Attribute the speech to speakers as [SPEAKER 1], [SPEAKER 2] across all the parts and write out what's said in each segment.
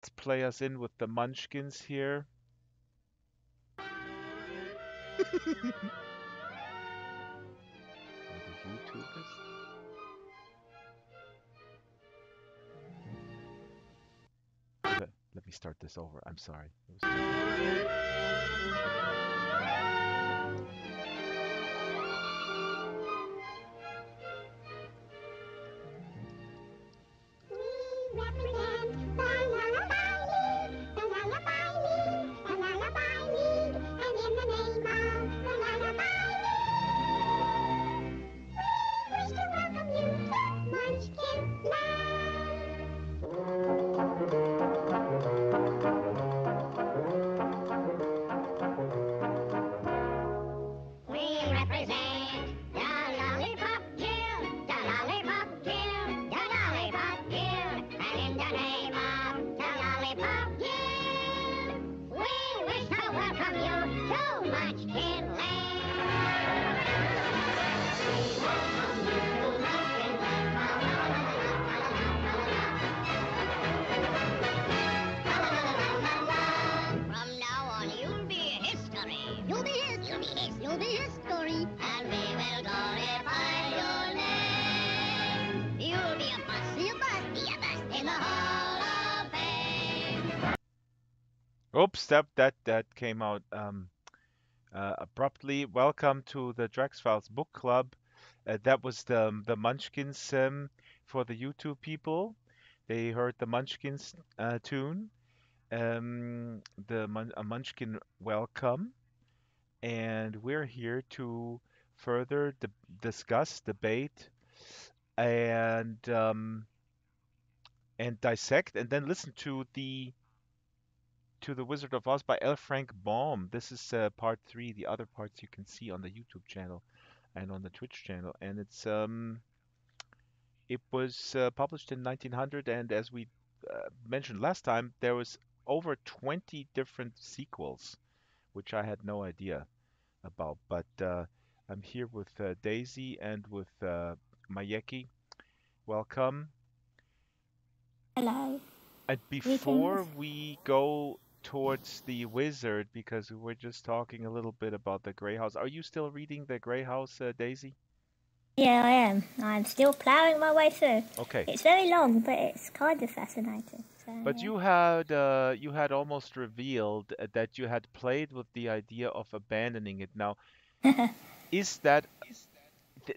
[SPEAKER 1] Let's play us in with the Munchkins here. Or the YouTubers. Let me start this over. I'm sorry. It
[SPEAKER 2] We represent the Lullaby League, the Lullaby League, the Lullaby League, and in the name of the Lullaby League, we wish to welcome you to Munchkin Land. We represent the Lollipop Guild, the Lollipop Guild, the Lollipop Guild, and in the name of the Lollipop Guild, we wish to welcome you to Munchkin Land. We welcome you to Munchkin Land. La la la la la la la la. From now on, you'll be history. You'll be his. You'll be his. You'll be history. And we will glorify your name. You'll be a bust. Be a bust. Be a bust in the Hall of Fame.
[SPEAKER 1] Oops, that came out abruptly. Welcome to the Drax Files Book Club. That was the Munchkins for the YouTube people. They heard the Munchkins tune. A Munchkin welcome, and we're here to further discuss, debate, and dissect, and then listen to the Wizard of Oz by L. Frank Baum. This is part three. The other parts you can see on the YouTube channel and on the Twitch channel, and it was published in 1900, and as we mentioned last time, there was over 20 different sequels, which I had no idea about. But I'm here with Daisy and with Mayeki. Welcome.
[SPEAKER 3] Hello.
[SPEAKER 1] And before we go towards the wizard, because we were just talking a little bit about the Grey House, are you still reading the Grey House, Daisy?
[SPEAKER 3] Yeah, I am. I'm still ploughing my way through.
[SPEAKER 1] Okay.
[SPEAKER 3] It's very long, but it's kind of fascinating. So,
[SPEAKER 1] But
[SPEAKER 3] yeah.
[SPEAKER 1] you had almost revealed that you had played with the idea of abandoning it. Now, is that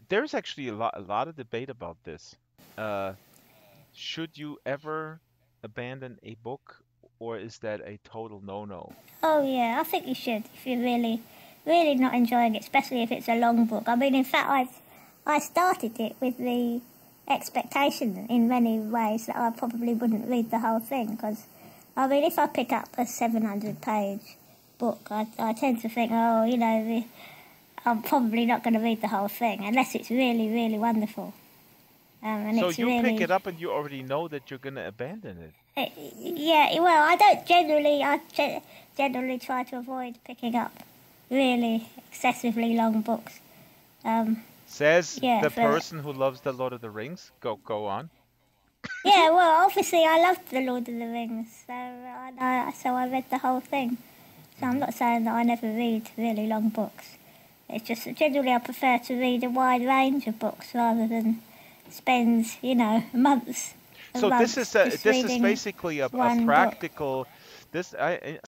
[SPEAKER 1] there's actually a lot of debate about this. Uh, should you ever abandon a book, or is that a total no-no?
[SPEAKER 3] Oh, yeah, I think you should if you're really, really not enjoying it, especially if it's a long book. I mean, in fact, I started it with the expectation in many ways that I probably wouldn't read the whole thing, because, I mean, if I pick up a 700-page book, I tend to think, oh, you know, I'm probably not going to read the whole thing, unless it's really, really wonderful. And
[SPEAKER 1] So
[SPEAKER 3] it's
[SPEAKER 1] you
[SPEAKER 3] really,
[SPEAKER 1] pick it up and you already know that you're going to abandon it.
[SPEAKER 3] yeah, well, I don't generally, generally try to avoid picking up really excessively long books.
[SPEAKER 1] Says
[SPEAKER 3] Yeah,
[SPEAKER 1] the person who loves the Lord of the Rings. Go on.
[SPEAKER 3] Yeah, well, obviously I loved the Lord of the Rings, so I read the whole thing. So I'm not saying that I never read really long books. It's just that generally I prefer to read a wide range of books rather than spend, you know, months.
[SPEAKER 1] So this is basically a practical.
[SPEAKER 3] Book.
[SPEAKER 1] This I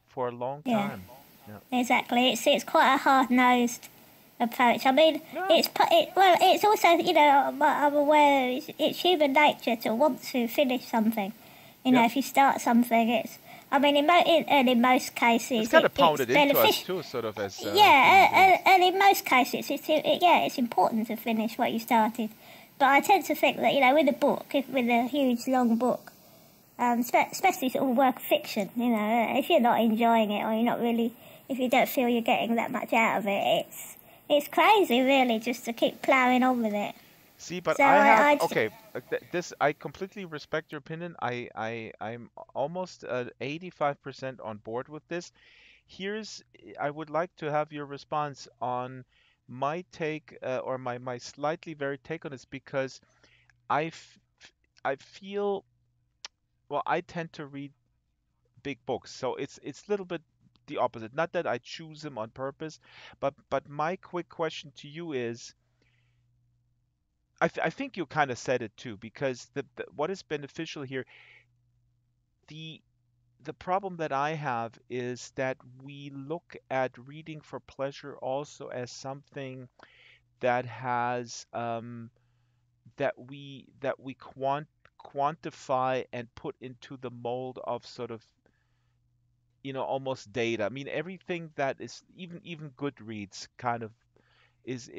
[SPEAKER 1] for a long time.
[SPEAKER 3] Yeah. Exactly. It's quite a hard-nosed approach. I mean, it's also, you know, I'm aware it's human nature to want to finish something. You know, if you start something, I mean, in most cases,
[SPEAKER 1] it's kind of pounded into us too, sort of as.
[SPEAKER 3] And in most cases, it's important to finish what you started. But I tend to think that, you know, with a book, with a huge long book, especially sort of work fiction, you know, if you're not enjoying it or you're not really, if you don't feel you're getting that much out of it, it's crazy, really, just to keep ploughing on with it.
[SPEAKER 1] See, but
[SPEAKER 3] so
[SPEAKER 1] I completely respect your opinion. I'm almost 85% on board with this. I would like to have your response on my take or my slightly varied take on this, because I feel Well, I tend to read big books, so it's a little bit the opposite. Not that I choose them on purpose, but my quick question to you is, I think you kind of said it too, because what is beneficial here, the the problem that I have is that we look at reading for pleasure also as something that has that we quantify and put into the mold of sort of, almost data. I mean, everything that is even Goodreads kind of is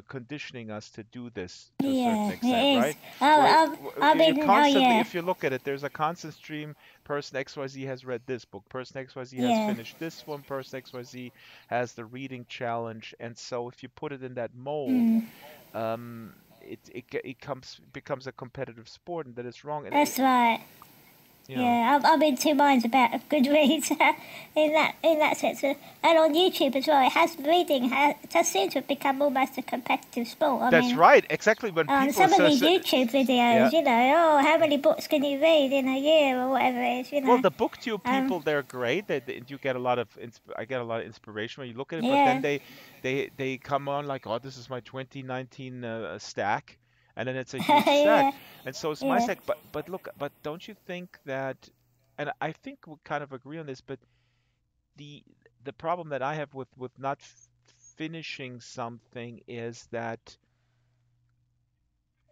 [SPEAKER 1] conditioning us to do this to a certain
[SPEAKER 3] Yeah,
[SPEAKER 1] extent,
[SPEAKER 3] it is.
[SPEAKER 1] right? Where
[SPEAKER 3] I
[SPEAKER 1] you
[SPEAKER 3] mean, oh
[SPEAKER 1] constantly,
[SPEAKER 3] yeah,
[SPEAKER 1] if you look at it, there's a constant stream. Person XYZ has read this book. Person XYZ has
[SPEAKER 3] yeah,
[SPEAKER 1] finished this one. Person XYZ has the reading challenge. And so if you put it in that mold,
[SPEAKER 3] mm,
[SPEAKER 1] it becomes a competitive sport, and that is wrong. And
[SPEAKER 3] that's right.
[SPEAKER 1] you know,
[SPEAKER 3] Yeah, I'm in two minds about Goodreads in that sense, and on YouTube as well. It has reading does seem to have become almost a competitive sport. I
[SPEAKER 1] that's
[SPEAKER 3] mean,
[SPEAKER 1] right. Exactly when people
[SPEAKER 3] some of
[SPEAKER 1] so,
[SPEAKER 3] these
[SPEAKER 1] so
[SPEAKER 3] YouTube
[SPEAKER 1] yeah.
[SPEAKER 3] videos, oh, how many books can you read in a year or whatever it
[SPEAKER 1] Well,
[SPEAKER 3] is.
[SPEAKER 1] the booktube
[SPEAKER 3] Um,
[SPEAKER 1] people, they're great. You get a lot of I get a lot of inspiration when you look at it. But then
[SPEAKER 3] yeah,
[SPEAKER 1] they come on like, oh, this is my 2019 stack, and then it's a huge stack,
[SPEAKER 3] yeah,
[SPEAKER 1] and so it's my
[SPEAKER 3] yeah,
[SPEAKER 1] stack. But look, but don't you think that? And I think we kind of agree on this. But the the problem that I have with not finishing something is that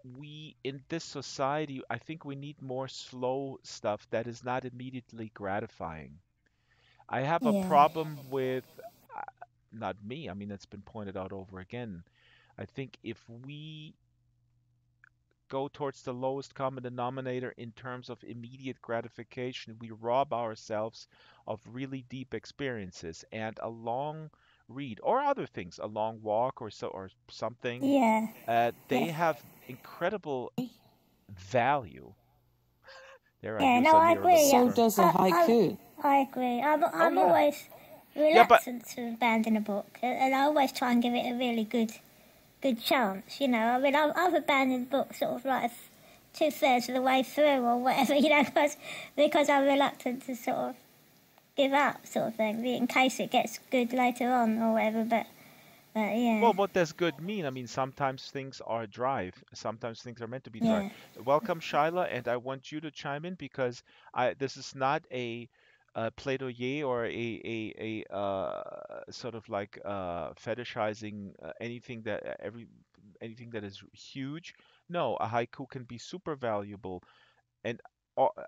[SPEAKER 1] we in this society, I think we need more slow stuff that is not immediately gratifying. I have a
[SPEAKER 3] yeah,
[SPEAKER 1] problem with, uh, not me, I mean, it's been pointed out over again. I think if we go towards the lowest common denominator in terms of immediate gratification, we rob ourselves of really deep experiences. And a long read, or other things, a long walk or so, or something,
[SPEAKER 3] yeah,
[SPEAKER 1] they have incredible value. There, I
[SPEAKER 3] yeah.
[SPEAKER 1] use
[SPEAKER 3] No,
[SPEAKER 1] a
[SPEAKER 3] I agree.
[SPEAKER 1] neoliberal
[SPEAKER 3] Yeah,
[SPEAKER 4] So
[SPEAKER 1] term.
[SPEAKER 4] does a haiku.
[SPEAKER 3] I agree.
[SPEAKER 1] Oh
[SPEAKER 3] I'm
[SPEAKER 1] yeah.
[SPEAKER 3] always
[SPEAKER 1] Yeah, but
[SPEAKER 3] reluctant to abandon a book, and I always try and give it a really good chance. I mean, I've abandoned books sort of like 2/3 of the way through or whatever, because I'm reluctant to sort of give up, sort of thing, in case it gets good later on or whatever. But yeah,
[SPEAKER 1] well, what does good mean? I mean, sometimes things are drive. Sometimes things are meant to be drive.
[SPEAKER 3] yeah,
[SPEAKER 1] Welcome, Shyla, and I want you to chime in because this is not a plaidoyer or a sort of like fetishizing anything that is huge. No, a haiku can be super valuable, and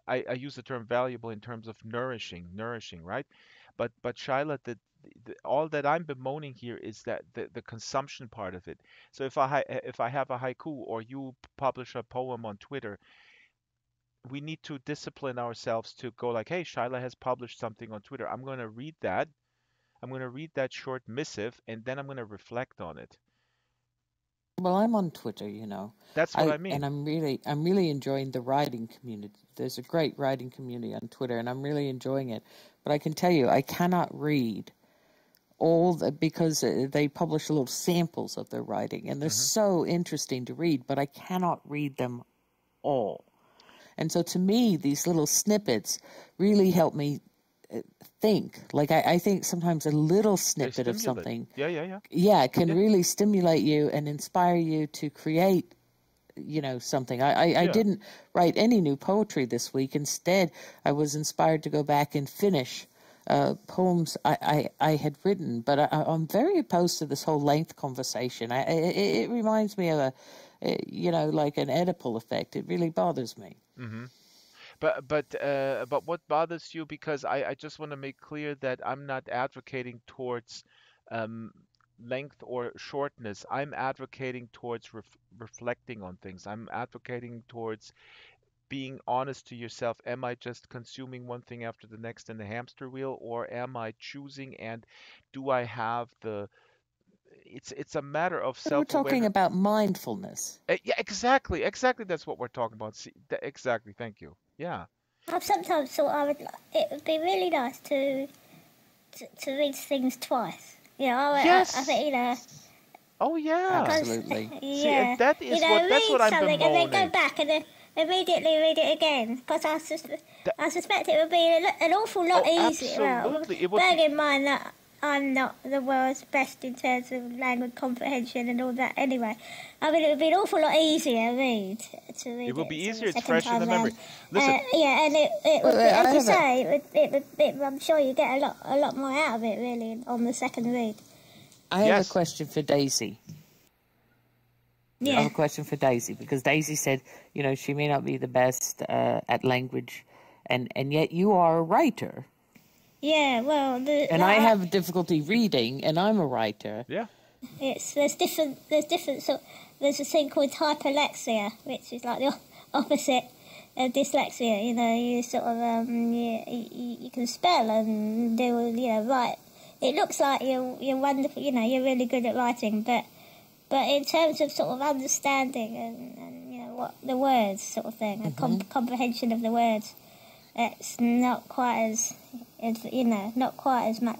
[SPEAKER 1] I use the term valuable in terms of nourishing, right? But Shyla, all that I'm bemoaning here is that the consumption part of it. So if I have a haiku or you publish a poem on Twitter, we need to discipline ourselves to go like, hey, Shyla has published something on Twitter. I'm going to read that. I'm going to read that short missive, and then I'm going to reflect on it.
[SPEAKER 4] Well, I'm on Twitter.
[SPEAKER 1] That's what I mean.
[SPEAKER 4] I'm really enjoying the writing community. There's a great writing community on Twitter, and I'm really enjoying it. But I can tell you, I cannot read because they publish little samples of their writing, and they're
[SPEAKER 1] Hmm.
[SPEAKER 4] so interesting to read. But I cannot read them all, and so to me, these little snippets really help me think. Like I think sometimes a little
[SPEAKER 1] They
[SPEAKER 4] snippet of
[SPEAKER 1] stimulate.
[SPEAKER 4] something,
[SPEAKER 1] Yeah.
[SPEAKER 4] yeah, can
[SPEAKER 1] Yeah.
[SPEAKER 4] really stimulate you and inspire you to create, something. I
[SPEAKER 1] Yeah.
[SPEAKER 4] didn't write any new poetry this week. Instead, I was inspired to go back and finish poems I had written. But I'm very opposed to this whole length conversation. It reminds me of like an Oedipal effect. It really bothers me.
[SPEAKER 1] Hmm. But what bothers you? Because I just want to make clear that I'm not advocating towards um, length or shortness. I'm advocating towards reflecting on things. I'm advocating towards being honest to yourself. Am I just consuming one thing after the next in the hamster wheel, or am I choosing, and do I have the it's a matter of
[SPEAKER 4] But we're talking
[SPEAKER 1] self-awareness.
[SPEAKER 4] about mindfulness.
[SPEAKER 1] Yeah, exactly. That's what we're talking about. See, exactly. Thank you. Yeah.
[SPEAKER 3] I've sometimes thought it would be really nice to read things twice. I
[SPEAKER 1] Yes.
[SPEAKER 3] think
[SPEAKER 1] Oh yeah.
[SPEAKER 3] because
[SPEAKER 4] Absolutely.
[SPEAKER 1] See, and
[SPEAKER 3] yeah,
[SPEAKER 1] that is what that's
[SPEAKER 3] read
[SPEAKER 1] what I'm
[SPEAKER 3] something and then go
[SPEAKER 1] bemoaning.
[SPEAKER 3] back and then immediately read it again because
[SPEAKER 1] That,
[SPEAKER 3] I suspect it would be an awful lot
[SPEAKER 1] oh,
[SPEAKER 3] easier. Well,
[SPEAKER 1] absolutely. It would
[SPEAKER 3] bearing
[SPEAKER 1] be.
[SPEAKER 3] in mind that I'm not the world's best in terms of language comprehension and all that anyway. I mean, it would be an awful lot easier to
[SPEAKER 1] It
[SPEAKER 3] read
[SPEAKER 1] would be
[SPEAKER 3] it sort
[SPEAKER 1] easier.
[SPEAKER 3] of
[SPEAKER 1] It's
[SPEAKER 3] second
[SPEAKER 1] fresh in
[SPEAKER 3] time
[SPEAKER 1] the memory.
[SPEAKER 3] round.
[SPEAKER 1] Listen,
[SPEAKER 3] Yeah, and it
[SPEAKER 4] Wait,
[SPEAKER 3] would be,
[SPEAKER 4] wait, I
[SPEAKER 3] as you
[SPEAKER 4] have a
[SPEAKER 3] say, I'm sure you get a lot more out of it really on the second read.
[SPEAKER 4] I have a
[SPEAKER 1] yes,
[SPEAKER 4] question for Daisy. I have
[SPEAKER 3] Yeah.
[SPEAKER 4] a question for Daisy because Daisy said, she may not be the best at language, and yet you are a writer,
[SPEAKER 3] Yeah, well,
[SPEAKER 4] and I have difficulty reading, and I'm a writer.
[SPEAKER 1] yeah.
[SPEAKER 3] it's there's a thing called hyperlexia, which is like the opposite of dyslexia. You know, you sort of you can spell and do write. It looks like you're wonderful. You know, you're really good at writing, but in terms of sort of understanding and what the words sort of thing and comprehension of the words, it's not quite not quite as much.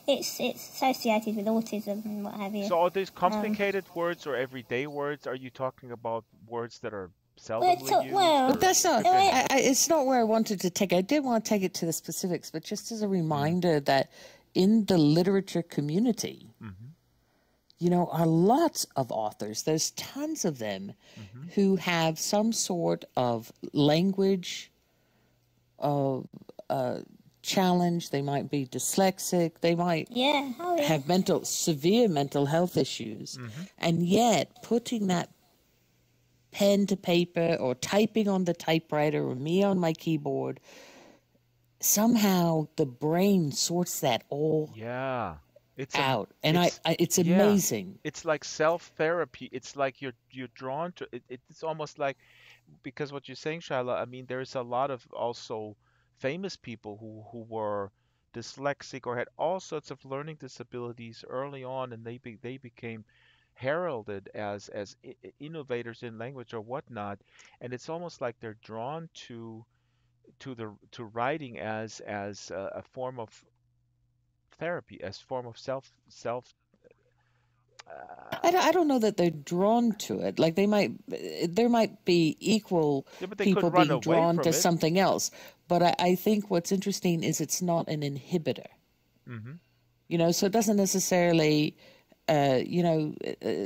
[SPEAKER 3] It's associated with autism and what have you.
[SPEAKER 1] So are these
[SPEAKER 3] Um,
[SPEAKER 1] complicated words or everyday words? Are you talking about words that are
[SPEAKER 3] well,
[SPEAKER 1] seldomly used,
[SPEAKER 4] But
[SPEAKER 1] or
[SPEAKER 4] that's not.
[SPEAKER 1] good thing?
[SPEAKER 4] It's not where I wanted to take it. I did want to take it to the specifics, but just as a reminder that in the literature community,
[SPEAKER 1] Mm-hmm.
[SPEAKER 4] are lots of authors. There's tons of them
[SPEAKER 1] Mm-hmm.
[SPEAKER 4] who have some sort of language challenge. They might be dyslexic. They might
[SPEAKER 3] yeah, oh yeah,
[SPEAKER 4] have severe mental health issues,
[SPEAKER 1] Mm-hmm.
[SPEAKER 4] and yet putting that pen to paper or typing on the typewriter or me on my keyboard, somehow the brain sorts that all
[SPEAKER 1] Yeah.
[SPEAKER 4] out, and
[SPEAKER 1] It's
[SPEAKER 4] it's
[SPEAKER 1] yeah.
[SPEAKER 4] amazing.
[SPEAKER 1] It's like self-therapy. It's like you're drawn to it. It's almost like, because what you're saying, Shyla, I mean, there's a lot of also famous people who were dyslexic or had all sorts of learning disabilities early on, and they became heralded as innovators in language or whatnot. And it's almost like they're drawn to writing as a form of therapy, as form of self.
[SPEAKER 4] I don't know that they're drawn to it. Like there might be equal
[SPEAKER 1] Yeah, but they could
[SPEAKER 4] people
[SPEAKER 1] run
[SPEAKER 4] being
[SPEAKER 1] away
[SPEAKER 4] drawn
[SPEAKER 1] from
[SPEAKER 4] to
[SPEAKER 1] it.
[SPEAKER 4] something else. But I think what's interesting is it's not an inhibitor.
[SPEAKER 1] Hmm.
[SPEAKER 4] So it doesn't necessarily,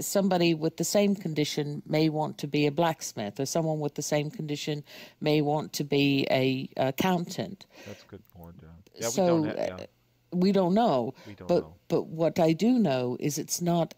[SPEAKER 4] somebody with the same condition may want to be a blacksmith, or someone with the same condition may want to be a accountant.
[SPEAKER 1] That's a good point. Yeah, yeah, we don't
[SPEAKER 4] So
[SPEAKER 1] have. Yeah,
[SPEAKER 4] we don't know,
[SPEAKER 1] we don't
[SPEAKER 4] but
[SPEAKER 1] know.
[SPEAKER 4] what I do know is it's not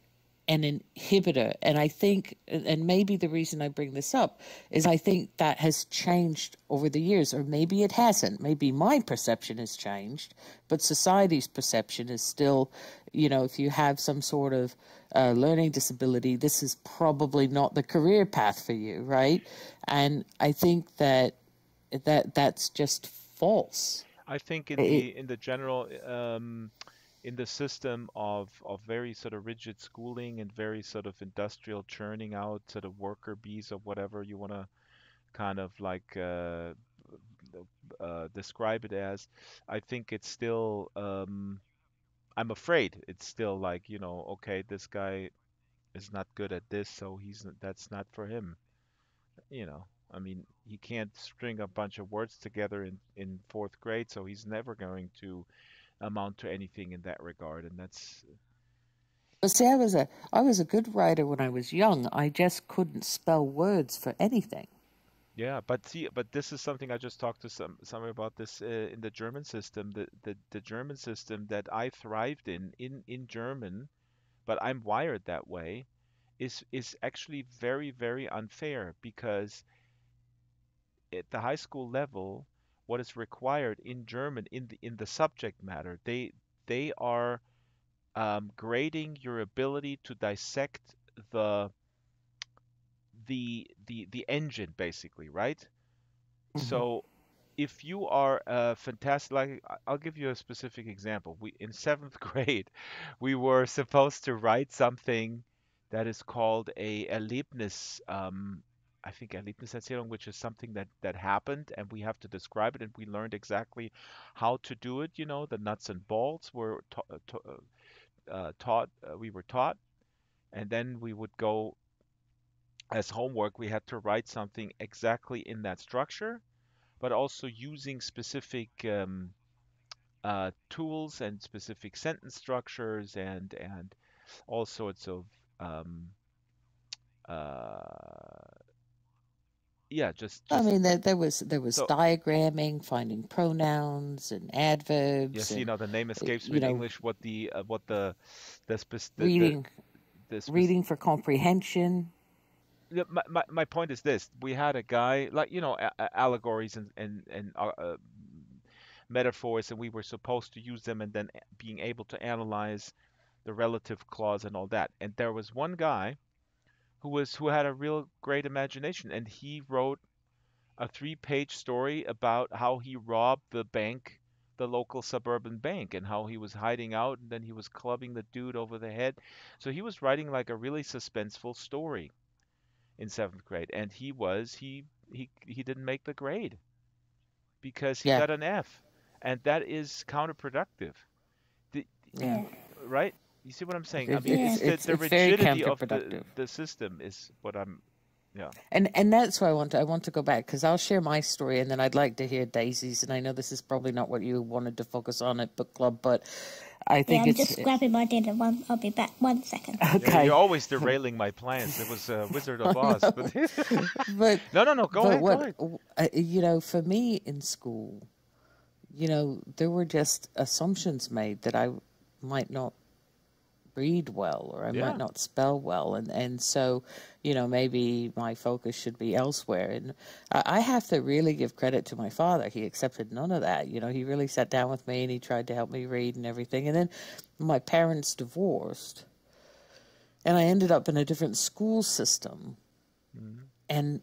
[SPEAKER 4] an inhibitor, and I think, and maybe the reason I bring this up is I think that has changed over the years, or maybe it hasn't. Maybe my perception has changed, but society's perception is still, if you have some sort of learning disability, this is probably not the career path for you, right? And I think that's just false.
[SPEAKER 1] I think
[SPEAKER 4] It,
[SPEAKER 1] in the general in the system of very sort of rigid schooling and very sort of industrial churning out sort of worker bees or whatever you want to kind of like describe it as, I think it's still I'm afraid it's still like, okay, this guy is not good at this, so that's not for him. you know I mean, he can't string a bunch of words together in fourth grade, so he's never going to amount to anything in that regard. And that's
[SPEAKER 4] but see, I was a good writer when I was young. I just couldn't spell words for anything.
[SPEAKER 1] Yeah, but see, but this is something I just talked to somebody about this in the German system. The German system that I thrived in German, but I'm wired that way, is actually very, very unfair, because at the high school level, what is required in German in the subject matter, they are grading your ability to dissect the the engine, basically, right?
[SPEAKER 4] Hmm.
[SPEAKER 1] So if you are fantastic, like I'll give you a specific example. We in seventh grade, we were supposed to write something that is called a Erlebnis. I think Erlebniserzählung, which is something that happened, and we have to describe it. And we learned exactly how to do it. The nuts and bolts were taught. We were taught, and then we would go as homework, we had to write something exactly in that structure, but also using specific tools and specific sentence structures and all sorts of um, uh, yeah,
[SPEAKER 4] I
[SPEAKER 1] just
[SPEAKER 4] mean, there was
[SPEAKER 1] so
[SPEAKER 4] diagramming, finding pronouns and
[SPEAKER 1] you
[SPEAKER 4] adverbs,
[SPEAKER 1] see
[SPEAKER 4] and
[SPEAKER 1] now the name escapes me
[SPEAKER 4] you
[SPEAKER 1] in
[SPEAKER 4] know,
[SPEAKER 1] English what the spec
[SPEAKER 4] reading
[SPEAKER 1] the spec
[SPEAKER 4] reading for comprehension.
[SPEAKER 1] my point is this: we had a guy like allegories and metaphors, and we were supposed to use them and then being able to analyze the relative clause and all that. And there was one guy who had a real great imagination, and he wrote a three-page story about how he robbed the bank, the local suburban bank, and how he was hiding out, and then he was clubbing the dude over the head. So he was writing like a really suspenseful story in seventh grade, and he didn't make the grade because he
[SPEAKER 4] Yeah,
[SPEAKER 1] got an F, and that is counterproductive. The,
[SPEAKER 4] yeah.
[SPEAKER 3] Yeah.
[SPEAKER 1] right? You see what I'm saying? I
[SPEAKER 4] It,
[SPEAKER 1] mean,
[SPEAKER 3] Yeah.
[SPEAKER 4] it's
[SPEAKER 1] it's
[SPEAKER 4] it's
[SPEAKER 1] the
[SPEAKER 4] it's very
[SPEAKER 1] rigidity of
[SPEAKER 4] counterproductive.
[SPEAKER 1] the system is what I'm. Yeah.
[SPEAKER 4] And that's why I want to go back, because I'll share my story, and then I'd like to hear Daisy's. And I know this is probably not what you wanted to focus on at book club, but I
[SPEAKER 3] Yeah,
[SPEAKER 4] think
[SPEAKER 3] I'm
[SPEAKER 4] it's
[SPEAKER 3] just grabbing my dinner. I'll be back 1 second.
[SPEAKER 1] Yeah, you're
[SPEAKER 4] okay.
[SPEAKER 1] always derailing my plans. It was Wizard of Oz, but
[SPEAKER 4] But
[SPEAKER 1] no, no, no. Go
[SPEAKER 4] but
[SPEAKER 1] ahead, go
[SPEAKER 4] what
[SPEAKER 1] ahead.
[SPEAKER 4] for me in school, there were just assumptions made that I might not read well, or I might
[SPEAKER 1] Yeah,
[SPEAKER 4] not spell well, and so maybe my focus should be elsewhere. And I have to really give credit to my father. He accepted none of that. He really sat down with me and he tried to help me read and everything. And then my parents divorced, and I ended up in a different school system.
[SPEAKER 1] mhm,
[SPEAKER 4] And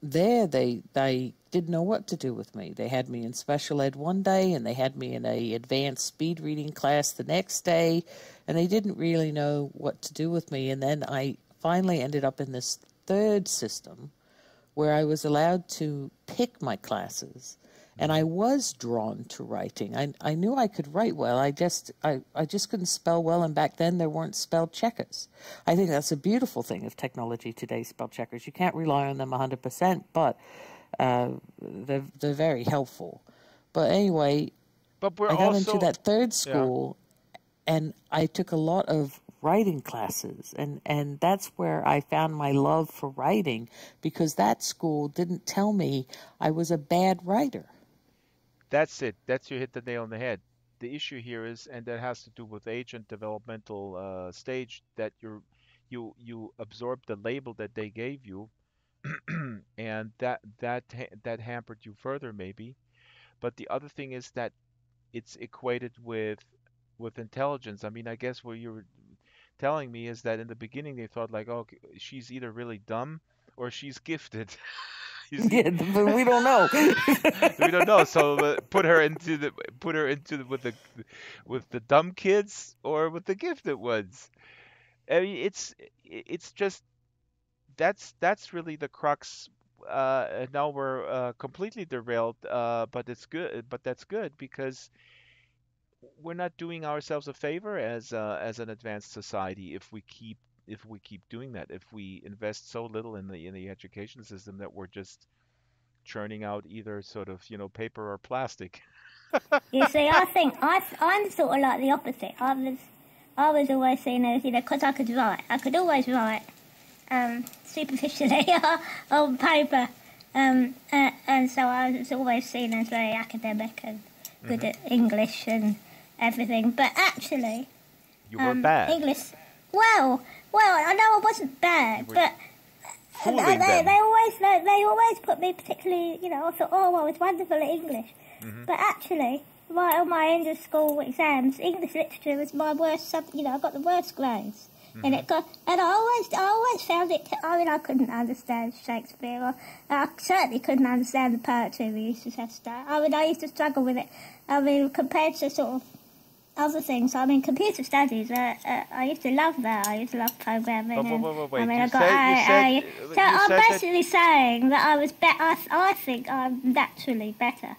[SPEAKER 4] there they didn't know what to do with me. They had me in special ed one day, and they had me in a advanced speed reading class the next day, and they didn't really know what to do with me. And then I finally ended up in this third system where I was allowed to pick my classes, and I
[SPEAKER 1] mhm.
[SPEAKER 4] was drawn to writing. I knew I could write well. I just couldn't spell well, and back then there weren't spell checkers. I think that's a beautiful thing of technology today, spell checkers. You can't rely on them 100%, but they're very helpful. But anyway,
[SPEAKER 1] But we're
[SPEAKER 4] I got into
[SPEAKER 1] also,
[SPEAKER 4] that third
[SPEAKER 1] yeah,
[SPEAKER 4] school, and I took a lot of writing classes, and that's where I found my love for writing, because that school didn't tell me I was a bad writer.
[SPEAKER 1] that's it. That's you hit the nail on the head. The issue here is, and that has to do with age and developmental stage, that you absorb the label that they gave you, and that hampered you further maybe. But the other thing is that it's equated with intelligence. I mean, I guess what you were telling me is that in the beginning they thought like, oh, she's either really dumb or she's gifted. You see,
[SPEAKER 4] Yeah, but we don't know.
[SPEAKER 1] we don't know. So put her into with the dumb kids or with the gifted ones. I mean, it's just that's really the crux. And now we're completely derailed, but it's good. But that's good because we're not doing ourselves a favor as an advanced society if we keep doing that. If we invest so little in the education system that we're just churning out either sort of paper or plastic.
[SPEAKER 3] You see, I think I'm sort of like the opposite. I was always seen as, because I could write. I could always write superficially on paper. And so I was always seen as very academic and good
[SPEAKER 1] Hmm.
[SPEAKER 3] at English and everything. But actually,
[SPEAKER 1] You were bad.
[SPEAKER 3] English, well, I know I wasn't
[SPEAKER 1] You
[SPEAKER 3] bad,
[SPEAKER 1] were
[SPEAKER 3] but
[SPEAKER 1] fooling
[SPEAKER 3] they
[SPEAKER 1] them.
[SPEAKER 3] always put me particularly, I thought, oh, I was wonderful at English.
[SPEAKER 1] Hmm.
[SPEAKER 3] But actually, right on my end of school exams, English literature was my worst subject. I got the worst grades. And
[SPEAKER 1] Hmm.
[SPEAKER 3] I always found it. I mean, I couldn't understand Shakespeare. Or I certainly couldn't understand the poetry we used to test out. I mean, I used to struggle with it. I mean, compared to sort of other things. I mean, computer studies. I used to love that. I used to love programming.
[SPEAKER 1] Wait.
[SPEAKER 3] I mean,
[SPEAKER 1] You
[SPEAKER 3] I got
[SPEAKER 1] said
[SPEAKER 3] So
[SPEAKER 1] you
[SPEAKER 3] I'm
[SPEAKER 1] said that.
[SPEAKER 3] basically saying that I was I think I'm naturally better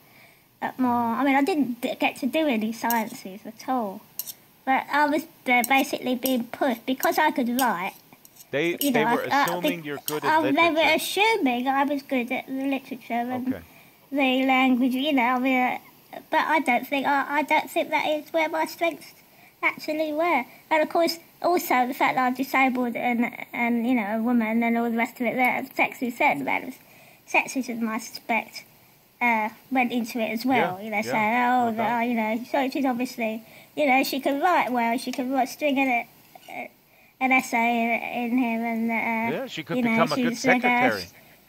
[SPEAKER 3] at more. I mean, I didn't get to do any sciences at all. But I was basically being pushed because I could write. You know,
[SPEAKER 1] they were assuming you're good at
[SPEAKER 3] they were
[SPEAKER 1] literature.
[SPEAKER 3] assuming I was good at the literature and
[SPEAKER 1] Okay.
[SPEAKER 3] the language. You know, I mean, but I don't think that is where my strengths actually were. And of course, also the fact that I'm disabled and you know a woman and all the rest of it. That sexism, I suspect, went into it as well.
[SPEAKER 1] Yeah,
[SPEAKER 3] You know,
[SPEAKER 1] yeah,
[SPEAKER 3] saying,
[SPEAKER 1] no doubt.
[SPEAKER 3] you know, so she's obviously, you know, she can write well. She can write string an essay in here, and
[SPEAKER 1] Yeah, she could
[SPEAKER 3] you know,
[SPEAKER 1] become a good secretary.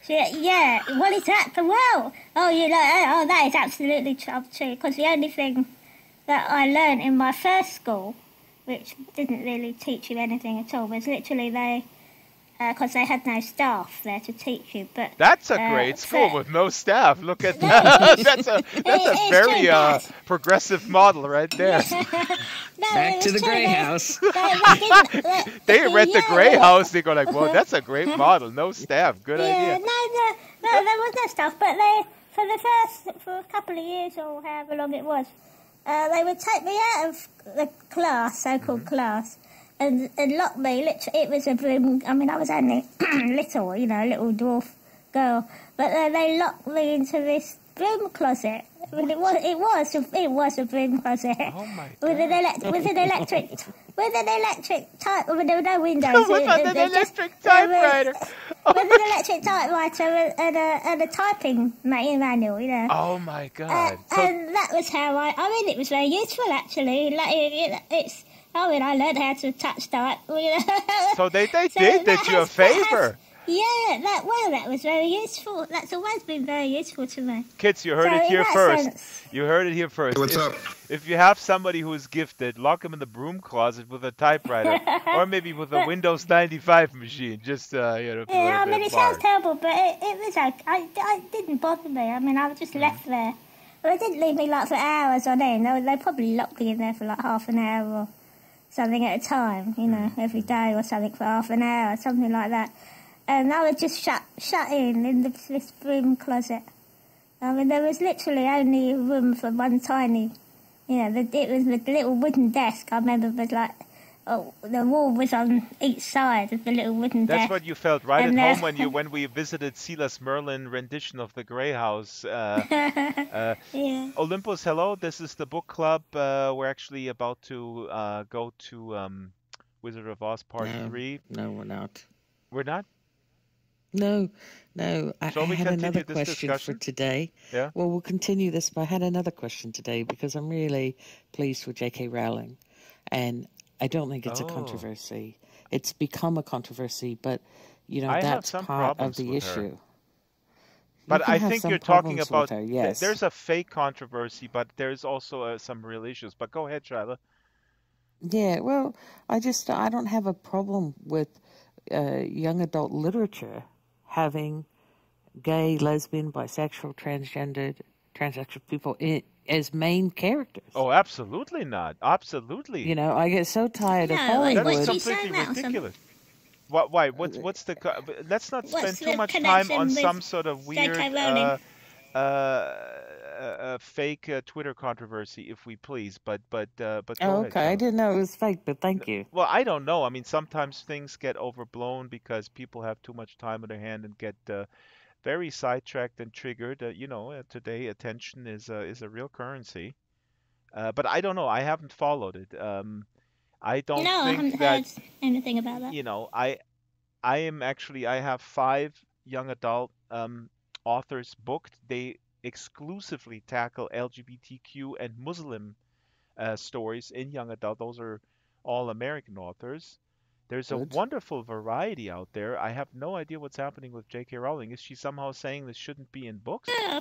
[SPEAKER 3] yeah, well, exactly. Well, oh, you know, oh, that is absolutely true. Because the only thing that I learned in my first school, which didn't really teach you anything at all, was literally because they had no staff there to teach you. But
[SPEAKER 1] That's a great school with no staff. Look at
[SPEAKER 3] no,
[SPEAKER 1] that.
[SPEAKER 3] it's,
[SPEAKER 1] That's a
[SPEAKER 3] it's
[SPEAKER 1] very
[SPEAKER 3] true, but
[SPEAKER 1] progressive model right there.
[SPEAKER 3] no,
[SPEAKER 4] Back
[SPEAKER 3] it
[SPEAKER 4] to
[SPEAKER 3] was
[SPEAKER 4] the
[SPEAKER 3] true.
[SPEAKER 4] Grey House.
[SPEAKER 1] They read the
[SPEAKER 3] Yeah,
[SPEAKER 1] Grey
[SPEAKER 3] well,
[SPEAKER 1] House. They go like, "Well, that's a great model. No staff. Good
[SPEAKER 3] yeah,
[SPEAKER 1] idea."
[SPEAKER 3] no, there was no stuff, but for a couple of years or however long it was, they would take me out of the class, so-called class, and lock me. Literally, it was a room. I mean, I was only little, you know, a little dwarf girl, but they locked me into this broom closet. I mean, it was a broom closet
[SPEAKER 1] Oh my
[SPEAKER 3] with
[SPEAKER 1] God.
[SPEAKER 3] with an electric type. I mean, there were no windows.
[SPEAKER 1] With an
[SPEAKER 3] There just
[SPEAKER 1] electric
[SPEAKER 3] there was
[SPEAKER 1] typewriter.
[SPEAKER 3] with an electric typewriter and a typing manual, you know.
[SPEAKER 1] Oh my God. So
[SPEAKER 3] And that was how I mean, it was very useful actually. Like it's. I mean, I learned how to touch type. You know.
[SPEAKER 1] so they
[SPEAKER 3] So
[SPEAKER 1] did
[SPEAKER 3] that
[SPEAKER 1] you a
[SPEAKER 3] has, that has,
[SPEAKER 1] favor.
[SPEAKER 3] yeah, that was very useful. That's always been very useful to me.
[SPEAKER 1] Kids, you heard
[SPEAKER 3] So
[SPEAKER 1] it
[SPEAKER 3] in
[SPEAKER 1] here
[SPEAKER 3] that
[SPEAKER 1] first.
[SPEAKER 3] sense,
[SPEAKER 1] You heard it here first.
[SPEAKER 5] What's up?
[SPEAKER 1] If you have somebody who is gifted, lock him in the broom closet with a typewriter, or maybe with a Windows 95 machine. Just for
[SPEAKER 3] yeah, I
[SPEAKER 1] a
[SPEAKER 3] mean,
[SPEAKER 1] bit
[SPEAKER 3] it sounds
[SPEAKER 1] bars.
[SPEAKER 3] terrible, but it was okay. It didn't bother me. I mean, I was just left there. Well, they didn't leave me like for hours on end. They probably locked me in there for like half an hour or something at a time, you know, every day or something for half an hour, something like that. And I was just shut in this broom closet. I mean, there was literally only room for one tiny, you know, it was the little wooden desk. I remember was like, oh, the wall was on each side of the little wooden
[SPEAKER 1] That's
[SPEAKER 3] desk.
[SPEAKER 1] what you felt right
[SPEAKER 3] And
[SPEAKER 1] at home when we visited Silas Merlin rendition of the Grey House.
[SPEAKER 3] yeah.
[SPEAKER 1] Olympus, hello. This is the book club. We're actually about to go to Wizard of Oz Part
[SPEAKER 4] No,
[SPEAKER 1] 3.
[SPEAKER 4] no, we're not.
[SPEAKER 1] We're not.
[SPEAKER 4] No, no. I
[SPEAKER 1] Shall we
[SPEAKER 4] had another
[SPEAKER 1] continue this
[SPEAKER 4] question for
[SPEAKER 1] discussion?
[SPEAKER 4] today.
[SPEAKER 1] Yeah.
[SPEAKER 4] Well, we'll continue this, but I had another question today because I'm really pleased with J.K. Rowling. And I don't think it's a
[SPEAKER 1] Oh,
[SPEAKER 4] controversy. It's become a controversy, but, you know,
[SPEAKER 1] I have
[SPEAKER 4] that's
[SPEAKER 1] some
[SPEAKER 4] part of
[SPEAKER 1] problems
[SPEAKER 4] the
[SPEAKER 1] with her.
[SPEAKER 4] issue. You
[SPEAKER 1] But
[SPEAKER 4] can
[SPEAKER 1] I
[SPEAKER 4] have
[SPEAKER 1] think
[SPEAKER 4] some
[SPEAKER 1] you're talking
[SPEAKER 4] problems
[SPEAKER 1] about
[SPEAKER 4] with her, yes.
[SPEAKER 1] there's a fake controversy, but there's also some real issues. But go ahead, Shyla.
[SPEAKER 4] Yeah, well, I don't have a problem with young adult literature having gay, lesbian, bisexual, transgendered, transsexual people as main characters.
[SPEAKER 1] Oh, absolutely not. Absolutely.
[SPEAKER 4] You know, I get so tired of
[SPEAKER 3] No,
[SPEAKER 1] That's
[SPEAKER 3] wait,
[SPEAKER 4] Hollywood.
[SPEAKER 3] she's
[SPEAKER 1] completely
[SPEAKER 3] saying that on some.
[SPEAKER 1] ridiculous. Why? What's the? Let's not spend
[SPEAKER 3] What's
[SPEAKER 1] too
[SPEAKER 3] the
[SPEAKER 1] much time on
[SPEAKER 3] connection
[SPEAKER 1] some
[SPEAKER 3] with
[SPEAKER 1] sort of
[SPEAKER 3] J.K.
[SPEAKER 1] weird
[SPEAKER 3] Rowling?
[SPEAKER 1] fake Twitter controversy, if we please. But go
[SPEAKER 4] Oh,
[SPEAKER 1] ahead,
[SPEAKER 4] okay. I
[SPEAKER 1] Shyla.
[SPEAKER 4] didn't know it was fake, but thank you.
[SPEAKER 1] Well, I don't know. I mean, sometimes things get overblown because people have too much time on their hand and get very sidetracked and triggered. Today attention is a real currency. But I don't know. I haven't followed it. I don't
[SPEAKER 3] No, I
[SPEAKER 1] think
[SPEAKER 3] haven't
[SPEAKER 1] that,
[SPEAKER 3] heard anything about that.
[SPEAKER 1] I have 5 young adult authors booked. They exclusively tackle LGBTQ and Muslim stories in young adult. Those are all American authors. There's a
[SPEAKER 4] Good.
[SPEAKER 1] wonderful variety out there. I have no idea what's happening with J.K. Rowling. Is she somehow saying this shouldn't be in books?
[SPEAKER 3] Yeah,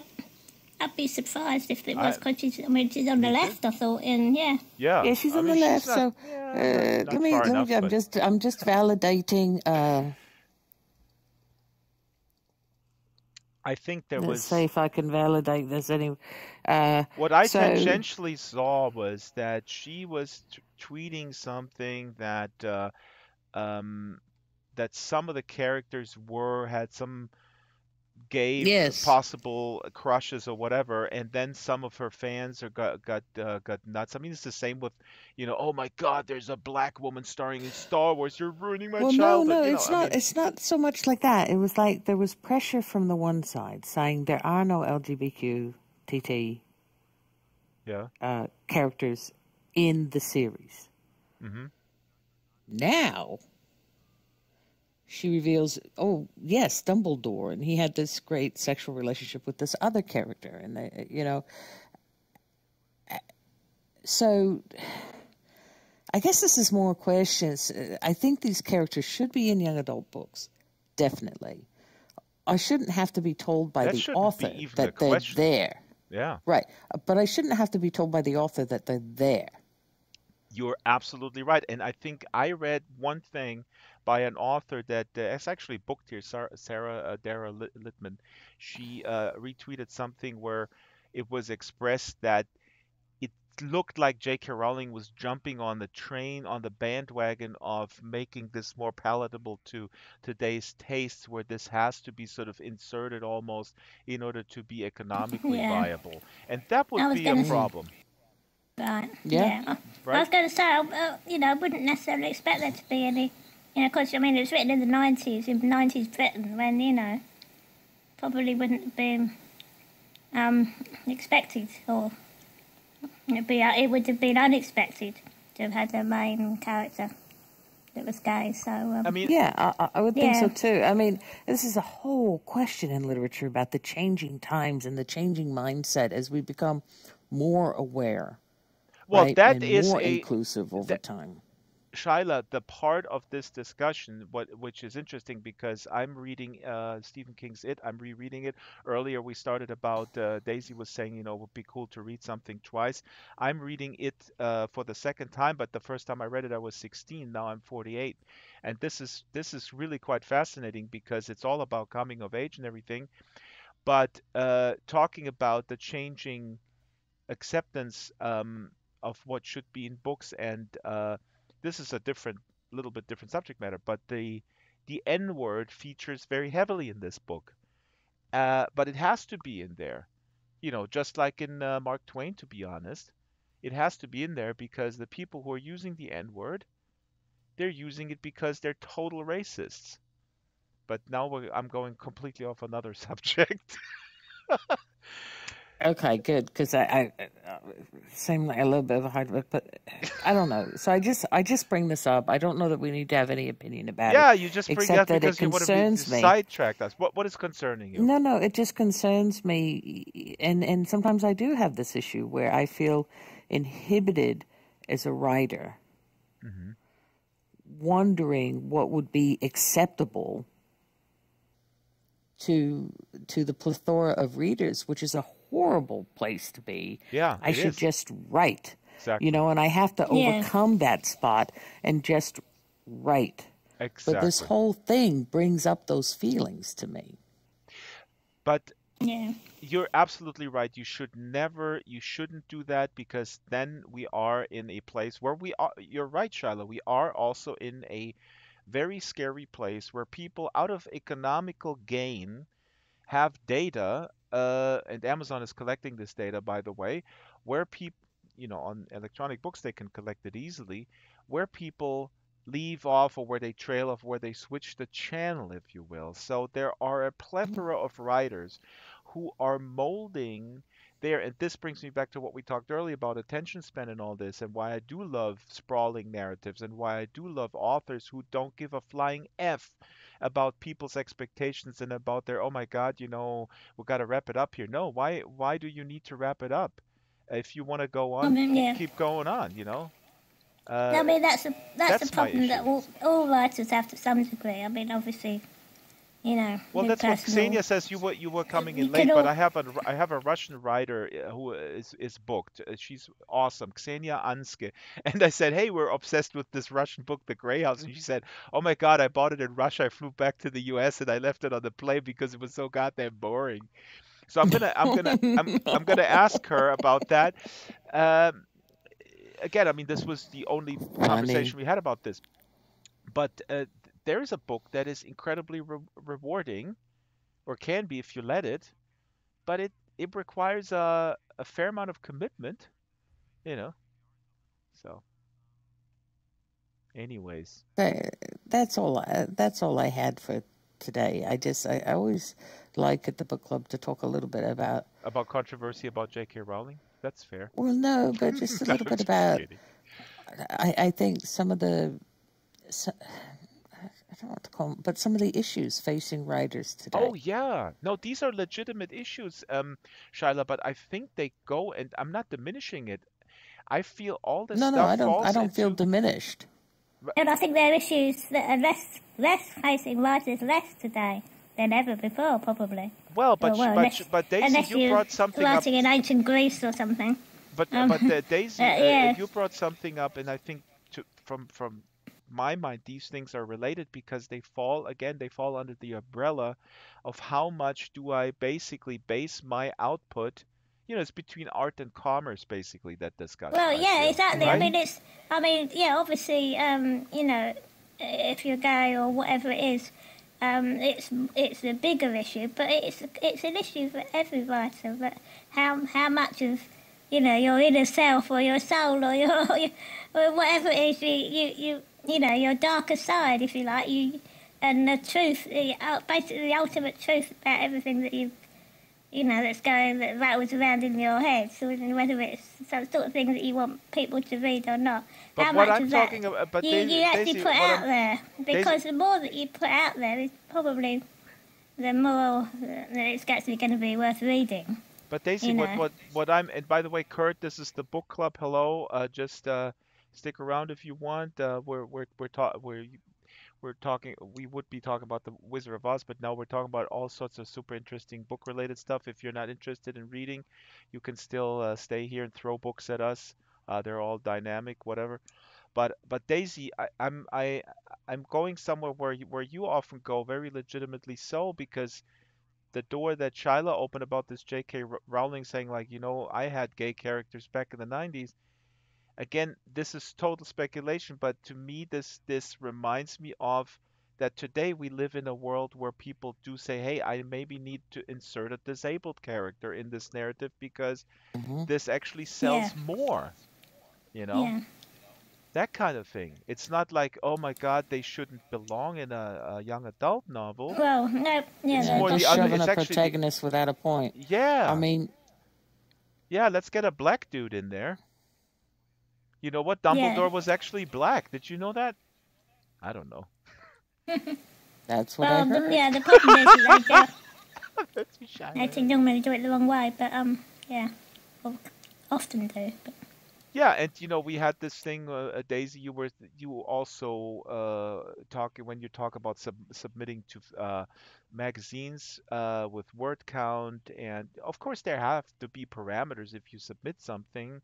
[SPEAKER 3] I'd be surprised if it was
[SPEAKER 1] I,
[SPEAKER 3] because she's on the
[SPEAKER 1] me too.
[SPEAKER 3] left. I thought, and yeah.
[SPEAKER 1] Yeah.
[SPEAKER 4] Yeah, she's
[SPEAKER 1] I
[SPEAKER 4] on
[SPEAKER 1] mean,
[SPEAKER 4] the
[SPEAKER 1] she's
[SPEAKER 4] left,
[SPEAKER 1] not,
[SPEAKER 4] so
[SPEAKER 1] yeah, not
[SPEAKER 4] let me
[SPEAKER 1] far enough,
[SPEAKER 4] I'm
[SPEAKER 1] but
[SPEAKER 4] just validating
[SPEAKER 1] I think there
[SPEAKER 4] let's see
[SPEAKER 1] was
[SPEAKER 4] if I can validate this anyway.
[SPEAKER 1] what I
[SPEAKER 4] So
[SPEAKER 1] tangentially saw was that she was tweeting something um, that some of the characters had some gay
[SPEAKER 4] Yes.
[SPEAKER 1] possible crushes or whatever, and then some of her fans are got nuts. I mean, it's the same with, oh my God, there's a black woman starring in Star Wars. You're ruining my
[SPEAKER 4] Well, no,
[SPEAKER 1] childhood.
[SPEAKER 4] no,
[SPEAKER 1] I mean,
[SPEAKER 4] it's not so much like that. It was like there was pressure from the one side saying there are no LGBTQ
[SPEAKER 1] yeah.
[SPEAKER 4] characters in the series.
[SPEAKER 1] Hmm.
[SPEAKER 4] Now she reveals, oh yes, Dumbledore, and he had this great sexual relationship with this other character, and so I guess this is more questions. I think these characters should be in young adult books, definitely. I shouldn't have to be told by
[SPEAKER 1] That
[SPEAKER 4] the
[SPEAKER 1] shouldn't be
[SPEAKER 4] author
[SPEAKER 1] even a
[SPEAKER 4] that they're
[SPEAKER 1] question.
[SPEAKER 4] there.
[SPEAKER 1] Yeah.
[SPEAKER 4] Right. But I shouldn't have to be told by the author that they're there.
[SPEAKER 1] You're absolutely right. And I think I read one thing by an author that it's actually booked here, Sarah Dara Littman. She retweeted something where it was expressed that it looked like J.K. Rowling was jumping on the train, on the bandwagon of making this more palatable to today's tastes, where this has to be sort of inserted almost in order to be economically
[SPEAKER 3] Yeah.
[SPEAKER 1] viable. And that would
[SPEAKER 3] I was
[SPEAKER 1] be a
[SPEAKER 3] going to
[SPEAKER 1] problem,
[SPEAKER 3] Right.
[SPEAKER 4] Yeah.
[SPEAKER 3] Yeah. I
[SPEAKER 1] right?
[SPEAKER 3] was going to say, I wouldn't necessarily expect there to be any, because, I mean, it was written in the 90s, in 90s Britain, when, probably wouldn't have been expected, or it would have been unexpected to have had a main character that was gay, so,
[SPEAKER 1] I mean,
[SPEAKER 4] Yeah, I would think so
[SPEAKER 3] Yeah.
[SPEAKER 4] too. I mean, this is a whole question in literature about the changing times and the changing mindset as we become more aware,
[SPEAKER 1] well,
[SPEAKER 4] right?
[SPEAKER 1] that
[SPEAKER 4] And
[SPEAKER 1] is
[SPEAKER 4] more
[SPEAKER 1] a
[SPEAKER 4] inclusive over
[SPEAKER 1] that
[SPEAKER 4] time.
[SPEAKER 1] Shyla, the part of this discussion, which is interesting because I'm reading Stephen King's It. I'm rereading it. Earlier, we started about Daisy was saying, it would be cool to read something twice. I'm reading it for the second time, but the first time I read it, I was 16. Now I'm 48, and this is really quite fascinating because it's all about coming of age and everything. But talking about the changing acceptance of what should be in books, and this is a little bit different subject matter, but the N word features very heavily in this book, but it has to be in there, just like in Mark Twain, to be honest. It has to be in there because the people who are using the N word, they're using it because they're total racists. But now I'm going completely off another subject.
[SPEAKER 4] Okay, good, because I seem like a little bit of a hard work, but I don't know. So I just bring this up. I don't know that we need to have any opinion about it,
[SPEAKER 1] Yeah, you just bring
[SPEAKER 4] except
[SPEAKER 1] that
[SPEAKER 4] that it
[SPEAKER 1] because you want to be
[SPEAKER 4] concerns me.
[SPEAKER 1] sidetracked us. What is concerning you?
[SPEAKER 4] No, it just concerns me, and sometimes I do have this issue where I feel inhibited as a writer,
[SPEAKER 1] Hmm.
[SPEAKER 4] wondering what would be acceptable to the plethora of readers, which is a horrible place to be.
[SPEAKER 1] Yeah,
[SPEAKER 4] I
[SPEAKER 1] it
[SPEAKER 4] should
[SPEAKER 1] is.
[SPEAKER 4] just write,
[SPEAKER 1] Exactly.
[SPEAKER 4] and I have to
[SPEAKER 3] Yeah.
[SPEAKER 4] overcome that spot and just write. But this
[SPEAKER 1] Exactly.
[SPEAKER 4] whole thing brings up those feelings to me.
[SPEAKER 1] But
[SPEAKER 3] Yeah.
[SPEAKER 1] you're absolutely right. You shouldn't do that because then we are in a place where we are, you're right, Shiloh. We are also in a very scary place where people, out of economical gain, have data, and Amazon is collecting this data, by the way, where people, on electronic books, they can collect it easily, where people leave off or where they trail off, where they switch the channel, if you will. So there are a plethora of writers who are molding there, and this brings me back to what we talked earlier about attention span and all this, and why I do love sprawling narratives, and why I do love authors who don't give a flying F about people's expectations and about their, oh my God, we got to wrap it up here. No, why do you need to wrap it up? If you want to go
[SPEAKER 3] I
[SPEAKER 1] on,
[SPEAKER 3] mean,
[SPEAKER 1] keep
[SPEAKER 3] yeah.
[SPEAKER 1] keep going on.
[SPEAKER 3] I mean, that's a
[SPEAKER 1] That's my
[SPEAKER 3] problem that
[SPEAKER 1] issue.
[SPEAKER 3] all writers have to some degree. I mean, obviously,
[SPEAKER 1] Well,
[SPEAKER 3] with
[SPEAKER 1] that's what
[SPEAKER 3] personal.
[SPEAKER 1] Ksenia says. You were coming
[SPEAKER 3] You
[SPEAKER 1] in
[SPEAKER 3] can
[SPEAKER 1] late, but
[SPEAKER 3] all.
[SPEAKER 1] I have a Russian writer who is booked. She's awesome, Ksenia Anske. And I said, hey, we're obsessed with this Russian book, The Grey House. And she said, oh my God, I bought it in Russia. I flew back to the U.S. and I left it on the plane because it was so goddamn boring. So I'm gonna ask her about that. Um, Again, I mean, this was the only
[SPEAKER 4] Funny.
[SPEAKER 1] conversation we had about this, but there is a book that is incredibly rewarding or can be if you let it, but it requires a fair amount of commitment, you know. So, anyways,
[SPEAKER 4] That, that's all I had for today. I always like at the book club to talk a little bit about,
[SPEAKER 1] about controversy about J.K. Rowling, that's fair.
[SPEAKER 4] well, no, but just a
[SPEAKER 1] No,
[SPEAKER 4] little
[SPEAKER 1] I'm
[SPEAKER 4] bit
[SPEAKER 1] just
[SPEAKER 4] about.
[SPEAKER 1] kidding.
[SPEAKER 4] I think some of the I don't know what to call them, but some of the issues facing writers today.
[SPEAKER 1] Oh yeah, no, these are legitimate issues, Shyla, but I think they go, and I'm not diminishing it. I feel all this
[SPEAKER 4] No, no,
[SPEAKER 1] stuff
[SPEAKER 4] I
[SPEAKER 1] falls
[SPEAKER 4] don't feel
[SPEAKER 1] into.
[SPEAKER 4] diminished.
[SPEAKER 3] And I think there are issues that are less facing writers less today than ever before, probably.
[SPEAKER 1] Well,
[SPEAKER 3] Or, well,
[SPEAKER 1] but Daisy,
[SPEAKER 3] unless
[SPEAKER 1] you
[SPEAKER 3] you're
[SPEAKER 1] brought something up.
[SPEAKER 3] writing in ancient Greece or something.
[SPEAKER 1] Daisy,
[SPEAKER 3] Yeah.
[SPEAKER 1] you brought something up, and I think from my mind, these things are related because they fall under the umbrella of how much do I basically base my output. It's between art and commerce, basically, that discussion,
[SPEAKER 3] Well,
[SPEAKER 1] I
[SPEAKER 3] yeah,
[SPEAKER 1] feel,
[SPEAKER 3] exactly.
[SPEAKER 1] right?
[SPEAKER 3] Yeah, obviously, if you're gay or whatever it is, it's a bigger issue, but it's an issue for every writer. But how much of your inner self or your soul or or whatever it is your darker side, if you like, and the truth, basically the ultimate truth about everything that that's going, that rattles around in your head. So whether it's some sort of thing that you want people to read or not,
[SPEAKER 1] But
[SPEAKER 3] how
[SPEAKER 1] what
[SPEAKER 3] much
[SPEAKER 1] I'm
[SPEAKER 3] of that
[SPEAKER 1] talking about, but
[SPEAKER 3] you actually
[SPEAKER 1] Daisy,
[SPEAKER 3] put out there,
[SPEAKER 1] Daisy,
[SPEAKER 3] because the more that you put out there is probably the more that it's actually going to be worth reading.
[SPEAKER 1] But Daisy,
[SPEAKER 3] You know.
[SPEAKER 1] and by the way, Kurt, this is the book club. Hello, just stick around if you want. We're talking. We would be talking about the Wizard of Oz, but now we're talking about all sorts of super interesting book-related stuff. If you're not interested in reading, you can still stay here and throw books at us. They're all dynamic, whatever. But Daisy, I'm going somewhere where you often go, very legitimately so, because the door that Shyla opened about this J.K. Rowling saying, like, I had gay characters back in the 90s. Again, this is total speculation, but to me, this reminds me of that today we live in a world where people do say, hey, I maybe need to insert a disabled character in this narrative because
[SPEAKER 4] Hmm.
[SPEAKER 1] this actually
[SPEAKER 3] Yeah.
[SPEAKER 1] sells more, you know?
[SPEAKER 3] Yeah.
[SPEAKER 1] That kind of thing. It's not like, oh my God, they shouldn't belong in a young adult novel.
[SPEAKER 3] Well, no. Yeah.
[SPEAKER 1] It's
[SPEAKER 4] Yeah,
[SPEAKER 1] more
[SPEAKER 3] The
[SPEAKER 1] the
[SPEAKER 4] just
[SPEAKER 1] other.
[SPEAKER 4] shoving
[SPEAKER 1] It's
[SPEAKER 4] a
[SPEAKER 1] actually the.
[SPEAKER 4] protagonist without a point. I
[SPEAKER 1] Yeah,
[SPEAKER 4] mean,
[SPEAKER 1] yeah. Let's get a black dude in there. You know what?
[SPEAKER 3] yeah.
[SPEAKER 1] Dumbledore was actually black. Did you know that? I don't know.
[SPEAKER 4] that's what I
[SPEAKER 3] Well,
[SPEAKER 4] heard.
[SPEAKER 3] the problem is that
[SPEAKER 1] That's me shy.
[SPEAKER 3] they normally do it the wrong way, but yeah, well, often do. But
[SPEAKER 1] Yeah, and we had this thing, Daisy. You also talking when you talk about submitting to magazines with word count, and of course there have to be parameters if you submit something.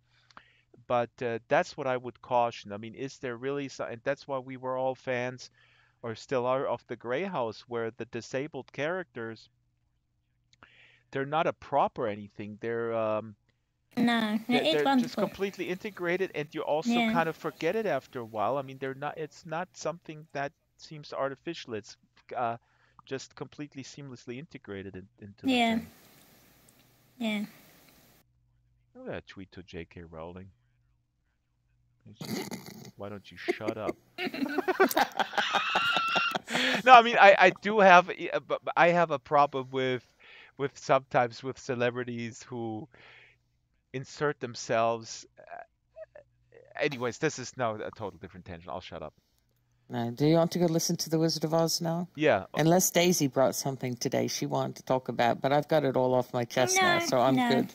[SPEAKER 1] But that's what I would caution. I mean, is there really so? And that's why we were all fans, or still are, of the Grey House, where the disabled characters, they're not a prop or anything.
[SPEAKER 3] no, it is
[SPEAKER 1] They're just
[SPEAKER 3] wonderful.
[SPEAKER 1] completely integrated, and you also
[SPEAKER 3] Yeah.
[SPEAKER 1] kind of forget it after a while. I mean, they're not. It's not something that seems artificial. It's uh, just completely seamlessly integrated into the
[SPEAKER 3] Yeah.
[SPEAKER 1] thing.
[SPEAKER 3] Yeah.
[SPEAKER 1] Look at that tweet to J.K. Rowling. Why don't you shut up? No, I mean, I do have, but I have a problem with sometimes with celebrities who insert themselves. Anyways, this is now a total different tangent. I'll shut up.
[SPEAKER 4] Do you want to go listen to The Wizard of Oz now?
[SPEAKER 1] Yeah.
[SPEAKER 4] Unless Daisy brought something today she wanted to talk about, but I've got it all off my chest now,
[SPEAKER 3] No.
[SPEAKER 4] so I'm
[SPEAKER 3] No.
[SPEAKER 4] good.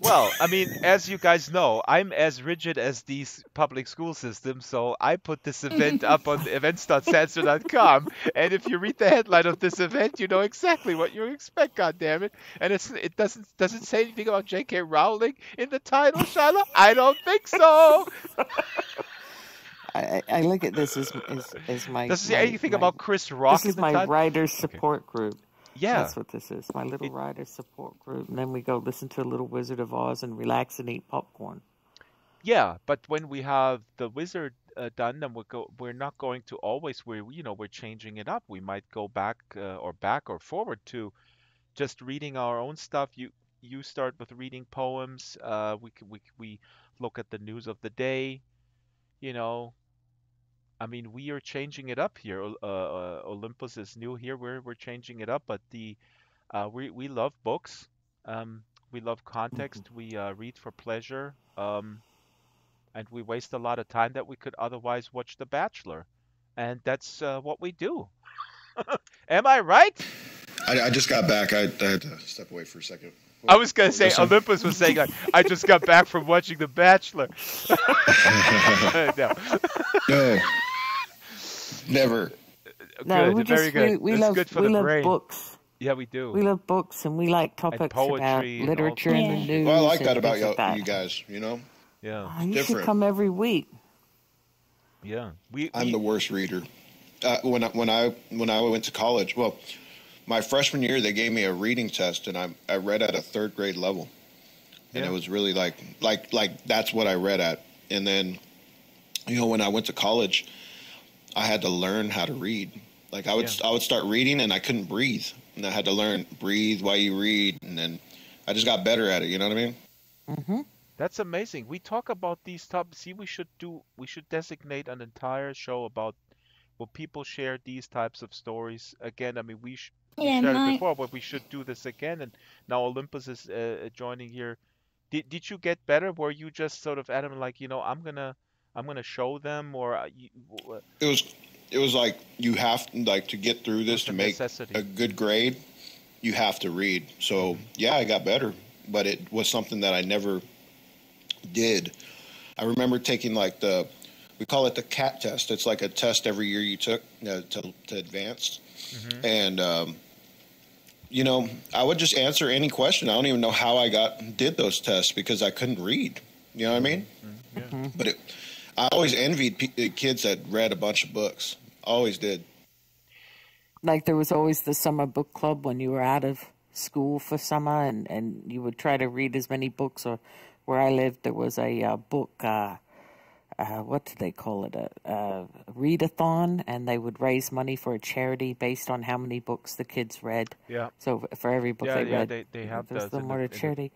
[SPEAKER 1] Well, I mean, as you guys know, I'm as rigid as these public school systems, so I put this event up on events.sansa.com, and if you read the headline of this event, you know exactly what you expect, goddammit. And it doesn't say anything about J.K. Rowling in the title, Shiloh? I don't think so.
[SPEAKER 4] I look at this as
[SPEAKER 1] Does it say anything about Chris Rock
[SPEAKER 4] this
[SPEAKER 1] in
[SPEAKER 4] is
[SPEAKER 1] the
[SPEAKER 4] my
[SPEAKER 1] title?
[SPEAKER 4] writer's
[SPEAKER 1] Okay.
[SPEAKER 4] support group.
[SPEAKER 1] Yeah.
[SPEAKER 4] That's what this is, my little
[SPEAKER 1] It,
[SPEAKER 4] writer's support group. And then we go listen to a little Wizard of Oz and relax and eat popcorn.
[SPEAKER 1] yeah, but when we have the wizard done, then we're not going to always we're changing it up. We might go back or forward to just reading our own stuff. You start with reading poems. We look at the news of the day. You know, I mean, we are changing it up here. Olympus is new here. We're changing it up, but the we love books. We love
[SPEAKER 4] Mhm.
[SPEAKER 1] context. We read for pleasure. And we waste a lot of time that we could otherwise watch The Bachelor. And that's what we do. Am I right?
[SPEAKER 5] I just got back. I had to step away for a second.
[SPEAKER 1] I
[SPEAKER 5] What,
[SPEAKER 1] was gonna
[SPEAKER 5] what was I
[SPEAKER 1] say
[SPEAKER 5] saying?
[SPEAKER 1] Olympus was saying like, I just got back from watching The Bachelor. No,
[SPEAKER 5] No, never.
[SPEAKER 4] No,
[SPEAKER 1] good, very good.
[SPEAKER 4] we
[SPEAKER 1] That's good for
[SPEAKER 4] we
[SPEAKER 1] the
[SPEAKER 4] love
[SPEAKER 1] brain.
[SPEAKER 4] books.
[SPEAKER 1] Yeah, we do.
[SPEAKER 4] We love books, and we like
[SPEAKER 1] And
[SPEAKER 4] topics about
[SPEAKER 1] poetry and all
[SPEAKER 4] literature
[SPEAKER 1] sorts
[SPEAKER 4] and
[SPEAKER 1] of
[SPEAKER 4] the
[SPEAKER 3] Yeah.
[SPEAKER 1] shit.
[SPEAKER 5] Well, I
[SPEAKER 4] news
[SPEAKER 5] like that
[SPEAKER 4] and
[SPEAKER 5] about
[SPEAKER 4] things like
[SPEAKER 5] you
[SPEAKER 4] that.
[SPEAKER 5] guys.
[SPEAKER 1] Yeah,
[SPEAKER 4] Oh, you should
[SPEAKER 5] different.
[SPEAKER 4] come every week.
[SPEAKER 1] yeah. We
[SPEAKER 5] I'm the
[SPEAKER 1] we
[SPEAKER 5] worst reader. When I went to college, well, my freshman year they gave me a reading test, and I read at a third grade level, and it
[SPEAKER 1] yeah,
[SPEAKER 5] was really like that's what I read at. And then when I went to college, I had to learn how to read. Like
[SPEAKER 1] yeah.
[SPEAKER 5] I would start reading and I couldn't breathe, and I had to learn breathe while you read, and then I just got better at it. You know what I mean?
[SPEAKER 4] Hmm.
[SPEAKER 1] That's amazing. We talk about these topics. See, we should designate an entire show about where people share these types of stories. Again, I mean, we
[SPEAKER 3] Yeah,
[SPEAKER 1] shared it
[SPEAKER 3] my
[SPEAKER 1] before, but we should do this again. And now Olympus is joining here. Did you get better? Were you just sort of adamant, like, I'm gonna show them, or
[SPEAKER 5] It was it was like you have like to get through
[SPEAKER 1] it
[SPEAKER 5] this
[SPEAKER 1] was a
[SPEAKER 5] to make a
[SPEAKER 1] necessity?
[SPEAKER 5] good grade. You have to read. So
[SPEAKER 1] Hmm.
[SPEAKER 5] yeah, I got better, but it was something that I never did. I remember taking like we call it the CAT test. It's like a test every year you took to advance,
[SPEAKER 1] Hmm.
[SPEAKER 5] and I would just answer any question. I don't even know how I did those tests because I couldn't read. You know what I
[SPEAKER 1] Hmm.
[SPEAKER 5] mean?
[SPEAKER 1] Yeah.
[SPEAKER 4] Hmm.
[SPEAKER 5] But I always envied kids that read a bunch of books. Always did.
[SPEAKER 4] Like there was always the summer book club when you were out of school for summer, and you would try to read as many books. Or where I lived, there was a book. What did they call it? A readathon, and they would raise money for a charity based on how many books the kids read.
[SPEAKER 1] Yeah.
[SPEAKER 4] So for every book
[SPEAKER 1] Yeah,
[SPEAKER 4] they
[SPEAKER 1] yeah,
[SPEAKER 4] read,
[SPEAKER 1] they have
[SPEAKER 4] there was
[SPEAKER 1] those
[SPEAKER 4] the more to
[SPEAKER 1] in the
[SPEAKER 4] charity.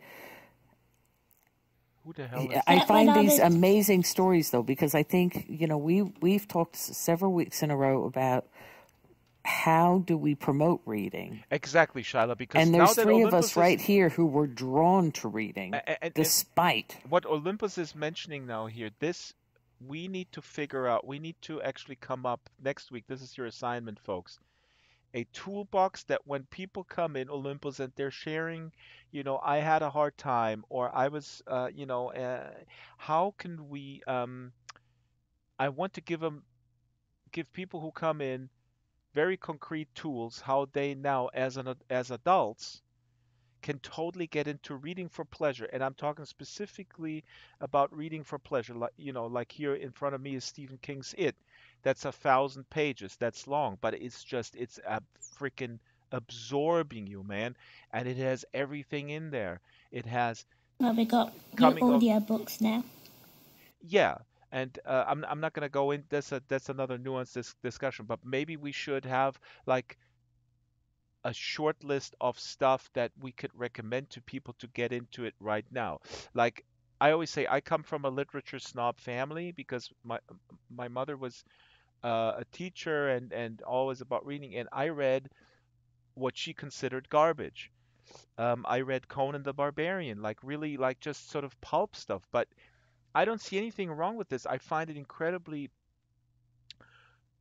[SPEAKER 1] who the hell is
[SPEAKER 4] I
[SPEAKER 3] that when
[SPEAKER 4] find
[SPEAKER 3] I
[SPEAKER 4] these
[SPEAKER 3] was
[SPEAKER 4] amazing stories though, because I think we've talked several weeks in a row about how do we promote reading.
[SPEAKER 1] exactly, Shyla? Because
[SPEAKER 4] And
[SPEAKER 1] now
[SPEAKER 4] there's
[SPEAKER 1] that
[SPEAKER 4] three of us
[SPEAKER 1] Olympus is
[SPEAKER 4] right here who were drawn to reading
[SPEAKER 1] and
[SPEAKER 4] despite.
[SPEAKER 1] what Olympus is mentioning now here, this we need to figure out, we need to actually come up next week. This is your assignment, folks. A toolbox that when people come in Olympus and they're sharing, I had a hard time, or I was, how can we, I want to give people who come in very concrete tools how they now, as adults, can totally get into reading for pleasure. And I'm talking specifically about reading for pleasure. Like here in front of me is Stephen King's It. That's 1,000 pages. That's long, but it's a freaking absorbing you, man. And it has everything in there. It has
[SPEAKER 3] well, we got new
[SPEAKER 1] coming of
[SPEAKER 3] audiobooks now.
[SPEAKER 1] yeah. And I'm not gonna go in. That's another nuanced discussion. But maybe we should have like a short list of stuff that we could recommend to people to get into it right now. Like I always say, I come from a literature snob family because my mother was a teacher and always about reading, and I read what she considered garbage. I read Conan the Barbarian, like really like just sort of pulp stuff, but I don't see anything wrong with this. I find it incredibly,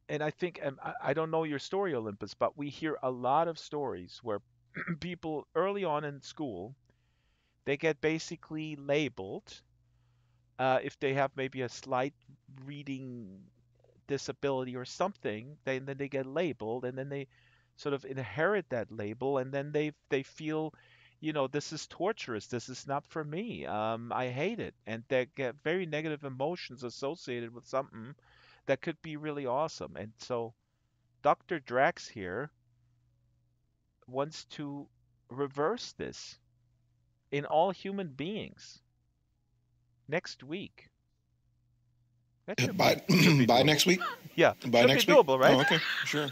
[SPEAKER 1] and I think, and I don't know your story, Olympus, but we hear a lot of stories where people early on in school, they get basically labeled if they have maybe a slight reading disability or something, then they get labeled, and then they sort of inherit that label, and then they feel, this is torturous. This is not for me. I hate it, and they get very negative emotions associated with something that could be really awesome. And so Dr. Drax here wants to reverse this in all human beings next week. That
[SPEAKER 5] By
[SPEAKER 1] should be
[SPEAKER 5] by
[SPEAKER 1] doable.
[SPEAKER 5] next week.
[SPEAKER 1] Yeah,
[SPEAKER 5] By
[SPEAKER 1] should be
[SPEAKER 5] next week.
[SPEAKER 1] doable,
[SPEAKER 5] Oh,
[SPEAKER 1] right?
[SPEAKER 5] okay, sure.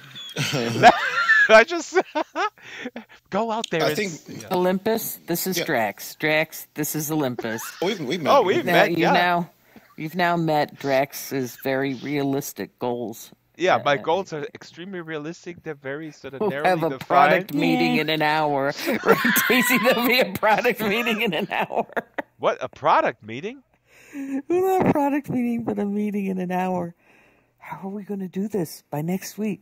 [SPEAKER 1] I just go out there
[SPEAKER 5] I
[SPEAKER 1] and
[SPEAKER 5] think,
[SPEAKER 1] yeah.
[SPEAKER 4] Olympus, this is
[SPEAKER 5] yeah,
[SPEAKER 4] Drax. Drax, this is Olympus.
[SPEAKER 5] we've
[SPEAKER 1] Oh,
[SPEAKER 5] met.
[SPEAKER 1] we've
[SPEAKER 4] Now
[SPEAKER 1] met, yeah.
[SPEAKER 4] you've now met Drax's very realistic goals.
[SPEAKER 1] Yeah, my goals are extremely realistic. They're very sort of
[SPEAKER 4] We'll have
[SPEAKER 1] narrowly
[SPEAKER 4] a
[SPEAKER 1] defined.
[SPEAKER 4] product meeting
[SPEAKER 3] Yeah.
[SPEAKER 4] in an hour. Right, Daisy? There'll be a product meeting in an hour.
[SPEAKER 1] What, a product meeting?
[SPEAKER 4] We'll have a product meeting, but a meeting in an hour. How are we going to do this by next week?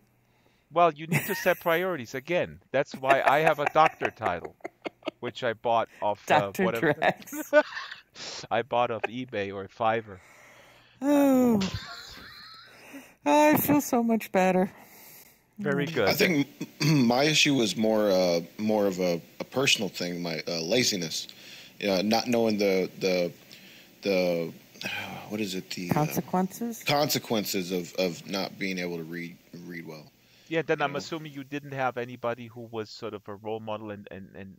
[SPEAKER 1] Well, you need to set priorities again. That's why I have a doctor title, which I bought off
[SPEAKER 4] Dr.
[SPEAKER 1] whatever
[SPEAKER 4] Drax.
[SPEAKER 1] I bought off eBay or Fiverr.
[SPEAKER 4] Oh, I feel so much better.
[SPEAKER 1] Very
[SPEAKER 5] I
[SPEAKER 1] good.
[SPEAKER 5] think my issue was more of a personal thing, my laziness, not knowing the what is it, the
[SPEAKER 4] Consequences?
[SPEAKER 5] consequences of not being able to read well.
[SPEAKER 1] Yeah, then
[SPEAKER 5] You
[SPEAKER 1] I'm
[SPEAKER 5] know,
[SPEAKER 1] assuming you didn't have anybody who was sort of a role model and and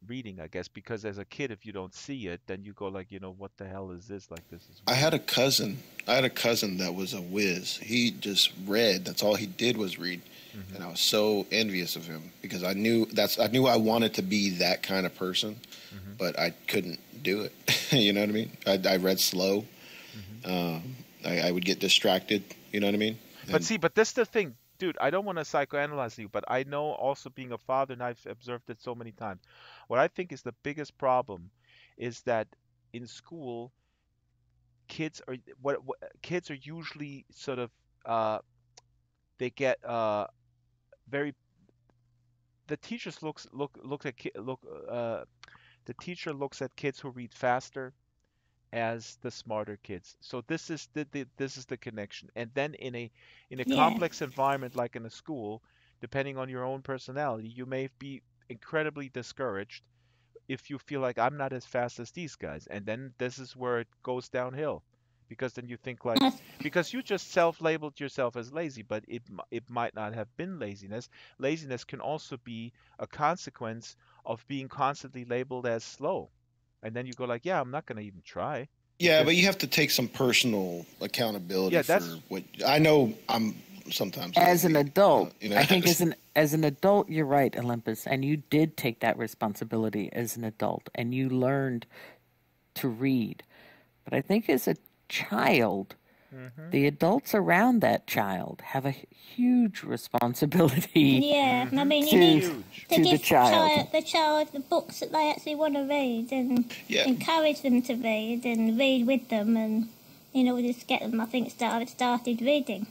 [SPEAKER 1] reading, I guess, because as a kid, if you don't see it, then you go like, what the hell is this? Like, this is
[SPEAKER 5] I
[SPEAKER 1] weird.
[SPEAKER 5] had a cousin. I had a cousin that was a whiz. He just read. That's all he did was read,
[SPEAKER 1] Hmm.
[SPEAKER 5] and I was so envious of him because I knew I wanted to be that kind of person,
[SPEAKER 1] Hmm.
[SPEAKER 5] but I couldn't do it. You know what I mean? I read slow.
[SPEAKER 1] Hmm.
[SPEAKER 5] I would get distracted. You know what I mean?
[SPEAKER 1] But
[SPEAKER 5] And
[SPEAKER 1] see, but this is the thing, dude. I don't want to psychoanalyze you, but I know also being a father, and I've observed it so many times. What I think is the biggest problem is that in school, kids are what kids are usually sort of they get very the teachers look at look the teacher looks at kids who read faster as the smarter kids. So this is this is the connection. And then in a
[SPEAKER 3] Yeah.
[SPEAKER 1] complex environment like in a school, depending on your own personality, you may be incredibly discouraged if you feel like I'm not as fast as these guys. And then this is where it goes downhill. Because then you think like because you just self-labeled yourself as lazy, but it might not have been laziness. Laziness can also be a consequence of being constantly labeled as slow. And then you go like, yeah, I'm not going to even try
[SPEAKER 5] yeah,
[SPEAKER 1] because
[SPEAKER 5] but you have to take some personal accountability
[SPEAKER 1] yeah,
[SPEAKER 5] for
[SPEAKER 1] that's
[SPEAKER 5] what I know. I'm sometimes
[SPEAKER 4] As an
[SPEAKER 5] lazy.
[SPEAKER 4] adult,
[SPEAKER 5] You know,
[SPEAKER 4] I think as an adult, you're right, Olympus, and you did take that responsibility as an adult, and you learned to read. But I think as a child,
[SPEAKER 1] hmm
[SPEAKER 4] the adults around that child have a huge responsibility
[SPEAKER 3] Yeah. I
[SPEAKER 1] hmm
[SPEAKER 3] mean, you
[SPEAKER 4] to
[SPEAKER 3] need
[SPEAKER 1] huge.
[SPEAKER 3] to
[SPEAKER 4] to the
[SPEAKER 3] give
[SPEAKER 4] child.
[SPEAKER 3] the child the books that they actually want to read and
[SPEAKER 5] yeah.
[SPEAKER 3] encourage them to read and read with them and just get them, I think, started reading.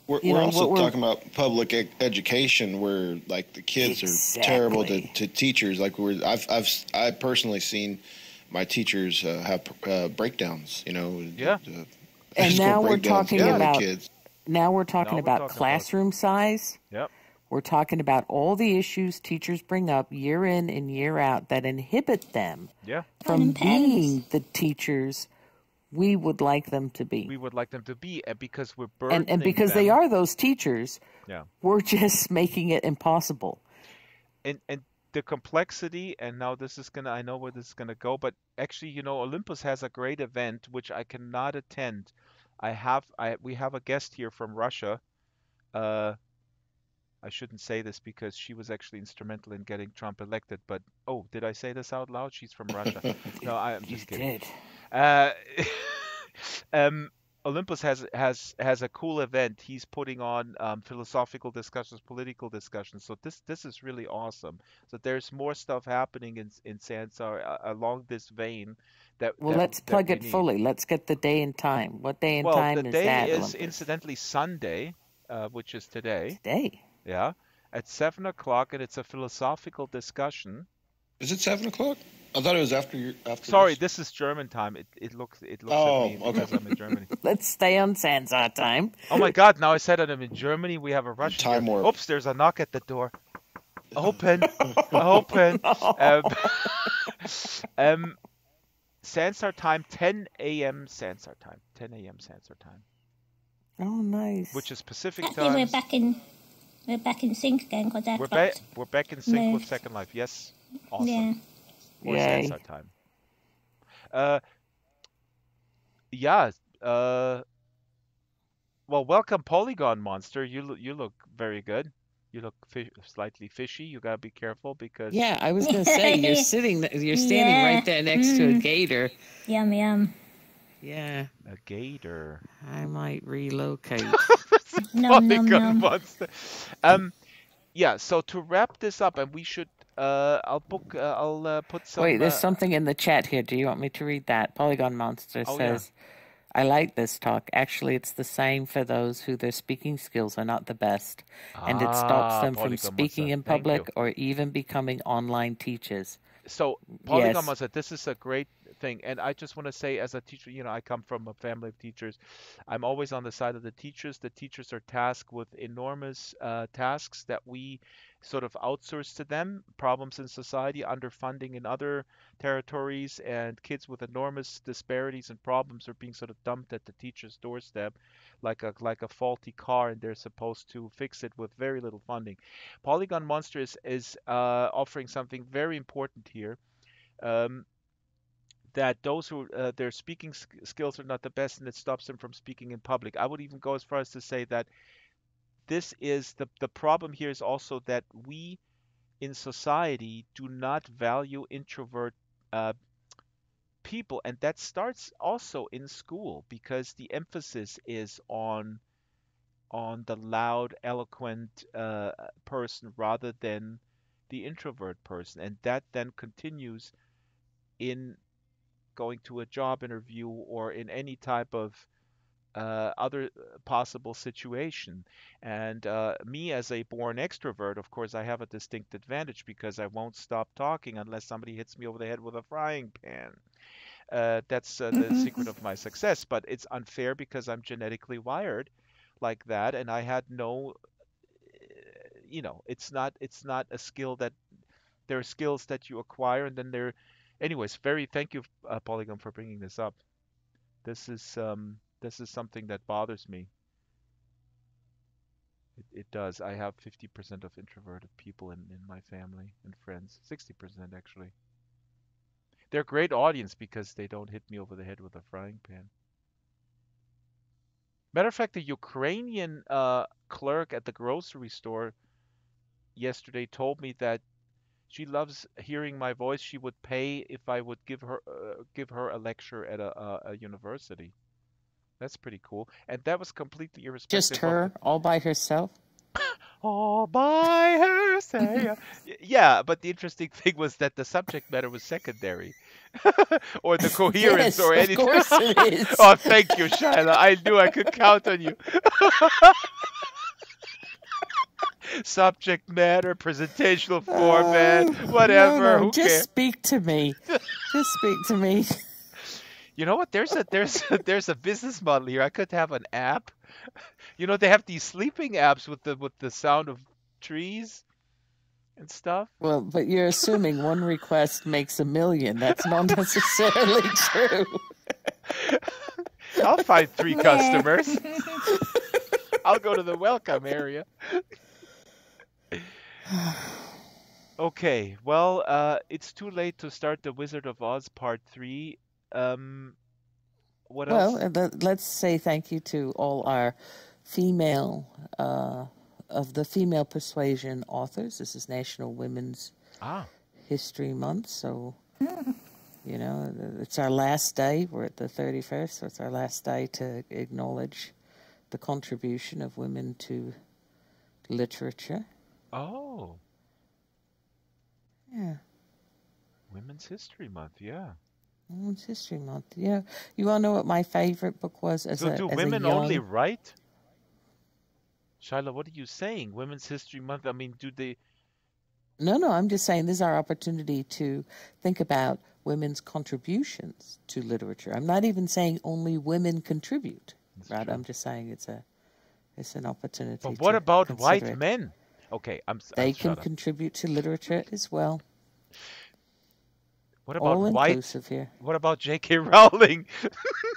[SPEAKER 4] You
[SPEAKER 5] We're
[SPEAKER 4] know
[SPEAKER 5] also
[SPEAKER 4] what we're
[SPEAKER 5] talking about public education, where like the kids are terrible
[SPEAKER 4] exactly.
[SPEAKER 5] to teachers. Like I've personally seen my teachers have breakdowns. You know,
[SPEAKER 1] Yeah.
[SPEAKER 5] the
[SPEAKER 4] And
[SPEAKER 5] physical
[SPEAKER 4] now we're
[SPEAKER 5] breakdowns
[SPEAKER 4] talking
[SPEAKER 5] of
[SPEAKER 1] Yeah.
[SPEAKER 5] the
[SPEAKER 4] about
[SPEAKER 5] kids.
[SPEAKER 1] Now we're talking about
[SPEAKER 4] classroom size.
[SPEAKER 1] yep.
[SPEAKER 4] We're talking about all the issues teachers bring up year in and year out that inhibit them
[SPEAKER 1] Yeah.
[SPEAKER 4] from
[SPEAKER 3] And parents.
[SPEAKER 4] being the teachers we would like them to be.
[SPEAKER 1] We would like them to be, and because we're
[SPEAKER 4] And
[SPEAKER 1] burdening
[SPEAKER 4] because they
[SPEAKER 1] them.
[SPEAKER 4] are those teachers,
[SPEAKER 1] Yeah.
[SPEAKER 4] we're just making it impossible.
[SPEAKER 1] And the complexity, and now this is gonna I know where this is gonna go, but actually, Olympus has a great event which I cannot attend. We have a guest here from Russia. Uh, I shouldn't say this because she was actually instrumental in getting Trump elected, but oh, did I say this out loud? She's from Russia. No, I'm
[SPEAKER 4] You
[SPEAKER 1] just kidding.
[SPEAKER 4] did.
[SPEAKER 1] Uh, um, Olympus has a cool event. He's putting on philosophical discussions, political discussions. So this is really awesome. So there's more stuff happening in Sansar along this vein that
[SPEAKER 4] Well,
[SPEAKER 1] that
[SPEAKER 4] let's
[SPEAKER 1] that
[SPEAKER 4] plug
[SPEAKER 1] we
[SPEAKER 4] it
[SPEAKER 1] need.
[SPEAKER 4] fully. Let's get the day and time. What day and
[SPEAKER 1] Well, the
[SPEAKER 4] time is
[SPEAKER 1] day
[SPEAKER 4] that,
[SPEAKER 1] is
[SPEAKER 4] Olympus?
[SPEAKER 1] incidentally Sunday, which is today.
[SPEAKER 4] Today.
[SPEAKER 1] Yeah, at 7 o'clock, and it's a philosophical discussion.
[SPEAKER 5] Is it 7 o'clock? I thought it was after
[SPEAKER 1] Sorry,
[SPEAKER 5] this.
[SPEAKER 1] this is German time. It looks at
[SPEAKER 5] Oh,
[SPEAKER 1] me
[SPEAKER 5] okay.
[SPEAKER 1] because I'm in Germany.
[SPEAKER 4] Let's stay on Sansar time.
[SPEAKER 1] Oh my God! Now I said that I'm in Germany. We have a Russian here.
[SPEAKER 5] Time warp.
[SPEAKER 1] Oops! There's a knock at the door. Open, open. Um, um, Sansar time, 10 a.m. Sansar time, 10 a.m. Sansar time,
[SPEAKER 4] Oh, nice.
[SPEAKER 1] which is Pacific
[SPEAKER 3] Actually, we're
[SPEAKER 1] time.
[SPEAKER 3] back in sync again because our
[SPEAKER 1] We're
[SPEAKER 3] clocks
[SPEAKER 1] back. We're back in sync with
[SPEAKER 3] moved.
[SPEAKER 1] Second Life. Yes, awesome.
[SPEAKER 3] Yeah.
[SPEAKER 1] Or
[SPEAKER 4] Yay.
[SPEAKER 1] Sansar time. Uh, yeah. Well, welcome, Polygon Monster. You look very good. You look slightly fishy. You gotta be careful because
[SPEAKER 4] Yeah, I was going to say, you're standing
[SPEAKER 3] Yeah.
[SPEAKER 4] right there next to a gator.
[SPEAKER 3] Yum, yum.
[SPEAKER 4] Yeah,
[SPEAKER 1] a gator.
[SPEAKER 4] I might relocate.
[SPEAKER 1] That's a
[SPEAKER 3] Nom, nom,
[SPEAKER 1] polygon
[SPEAKER 3] nom.
[SPEAKER 1] monster. Um, yeah. So to wrap this up, and we should, I'll put
[SPEAKER 4] Wait,
[SPEAKER 1] some.
[SPEAKER 4] there's something in the chat here. Do you want me to read that? Polygon Monster
[SPEAKER 1] Oh yeah.
[SPEAKER 4] says, I like this talk. Actually, it's the same for those who their speaking skills are not the best, and it stops them from
[SPEAKER 1] Polygon
[SPEAKER 4] speaking
[SPEAKER 1] monster.
[SPEAKER 4] in
[SPEAKER 1] Thank you.
[SPEAKER 4] public or even becoming online teachers.
[SPEAKER 1] So Polygon
[SPEAKER 4] Yes.
[SPEAKER 1] monster, this is a great thing, and I just want to say, as a teacher, I come from a family of teachers. I'm always on the side of the teachers. The teachers are tasked with enormous tasks that we sort of outsource to them. Problems in society, underfunding in other territories, and kids with enormous disparities and problems are being sort of dumped at the teacher's doorstep, like a faulty car, and they're supposed to fix it with very little funding. Polygon Monster is offering something very important here. Um, that those who their speaking skills are not the best and it stops them from speaking in public. I would even go as far as to say that this is the problem here is also that we in society do not value introvert uh, people, and that starts also in school because the emphasis is on the loud, eloquent person rather than the introvert person, and that then continues in going to a job interview or in any type of other possible situation. And me, as a born extrovert, of course, I have a distinct advantage because I won't stop talking unless somebody hits me over the head with a frying pan. That's the secret of my success. But it's unfair because I'm genetically wired like that, and I had no, it's not a skill that there are skills that you acquire, and then there. Anyways, very thank you, Polygon, for bringing this up. This is something that bothers me. It does. I have 50% of introverted people in my family and friends. 60% actually. They're a great audience because they don't hit me over the head with a frying pan. Matter of fact, the Ukrainian clerk at the grocery store yesterday told me that she loves hearing my voice. She would pay if I would give her a lecture at a university. That's pretty cool. And that was completely
[SPEAKER 4] Just
[SPEAKER 1] irrespective of the
[SPEAKER 4] her, all by herself?
[SPEAKER 1] all by herself. Yeah, but the interesting thing was that the subject matter was secondary, or the coherence,
[SPEAKER 4] Yes,
[SPEAKER 1] or
[SPEAKER 4] of
[SPEAKER 1] anything.
[SPEAKER 4] course it is.
[SPEAKER 1] Oh, thank you, Shyla. I knew I could count on you. Subject matter, presentational format, whatever.
[SPEAKER 4] No,
[SPEAKER 1] Who
[SPEAKER 4] just
[SPEAKER 1] cares?
[SPEAKER 4] speak to me. Just speak to me.
[SPEAKER 1] You know what? There's a business model here. I could have an app. They have these sleeping apps with the sound of trees and stuff.
[SPEAKER 4] Well, but you're assuming one request makes a million. That's not necessarily true.
[SPEAKER 1] I'll find 3 customers. I'll go to the welcome area. Okay, well, it's too late to start the Wizard of Oz Part 3. What else?
[SPEAKER 4] Well, let's say thank you to all our female, of the female persuasion authors. This is National Women's History Month, so, it's our last day. We're at the 31st, so it's our last day to acknowledge the contribution of women to literature.
[SPEAKER 1] Oh,
[SPEAKER 4] Yeah.
[SPEAKER 1] Women's History Month, yeah.
[SPEAKER 4] Women's History Month. Yeah. You want to know what my favorite book was as
[SPEAKER 1] So
[SPEAKER 4] a
[SPEAKER 1] do
[SPEAKER 4] as
[SPEAKER 1] women
[SPEAKER 4] a young...
[SPEAKER 1] only write? Shyla, what are you saying? Women's History Month? I mean, do they...
[SPEAKER 4] No, I'm just saying this is our opportunity to think about women's contributions to literature. I'm not even saying only women contribute. Right?
[SPEAKER 1] true.
[SPEAKER 4] I'm just saying it's an opportunity.
[SPEAKER 1] But what
[SPEAKER 4] to
[SPEAKER 1] about
[SPEAKER 4] consider
[SPEAKER 1] white
[SPEAKER 4] it.
[SPEAKER 1] men? Okay,
[SPEAKER 4] They
[SPEAKER 1] I'll
[SPEAKER 4] can
[SPEAKER 1] shut up.
[SPEAKER 4] contribute to literature as well.
[SPEAKER 1] What about
[SPEAKER 4] All
[SPEAKER 1] white?
[SPEAKER 4] inclusive here.
[SPEAKER 1] What about J.K. Rowling?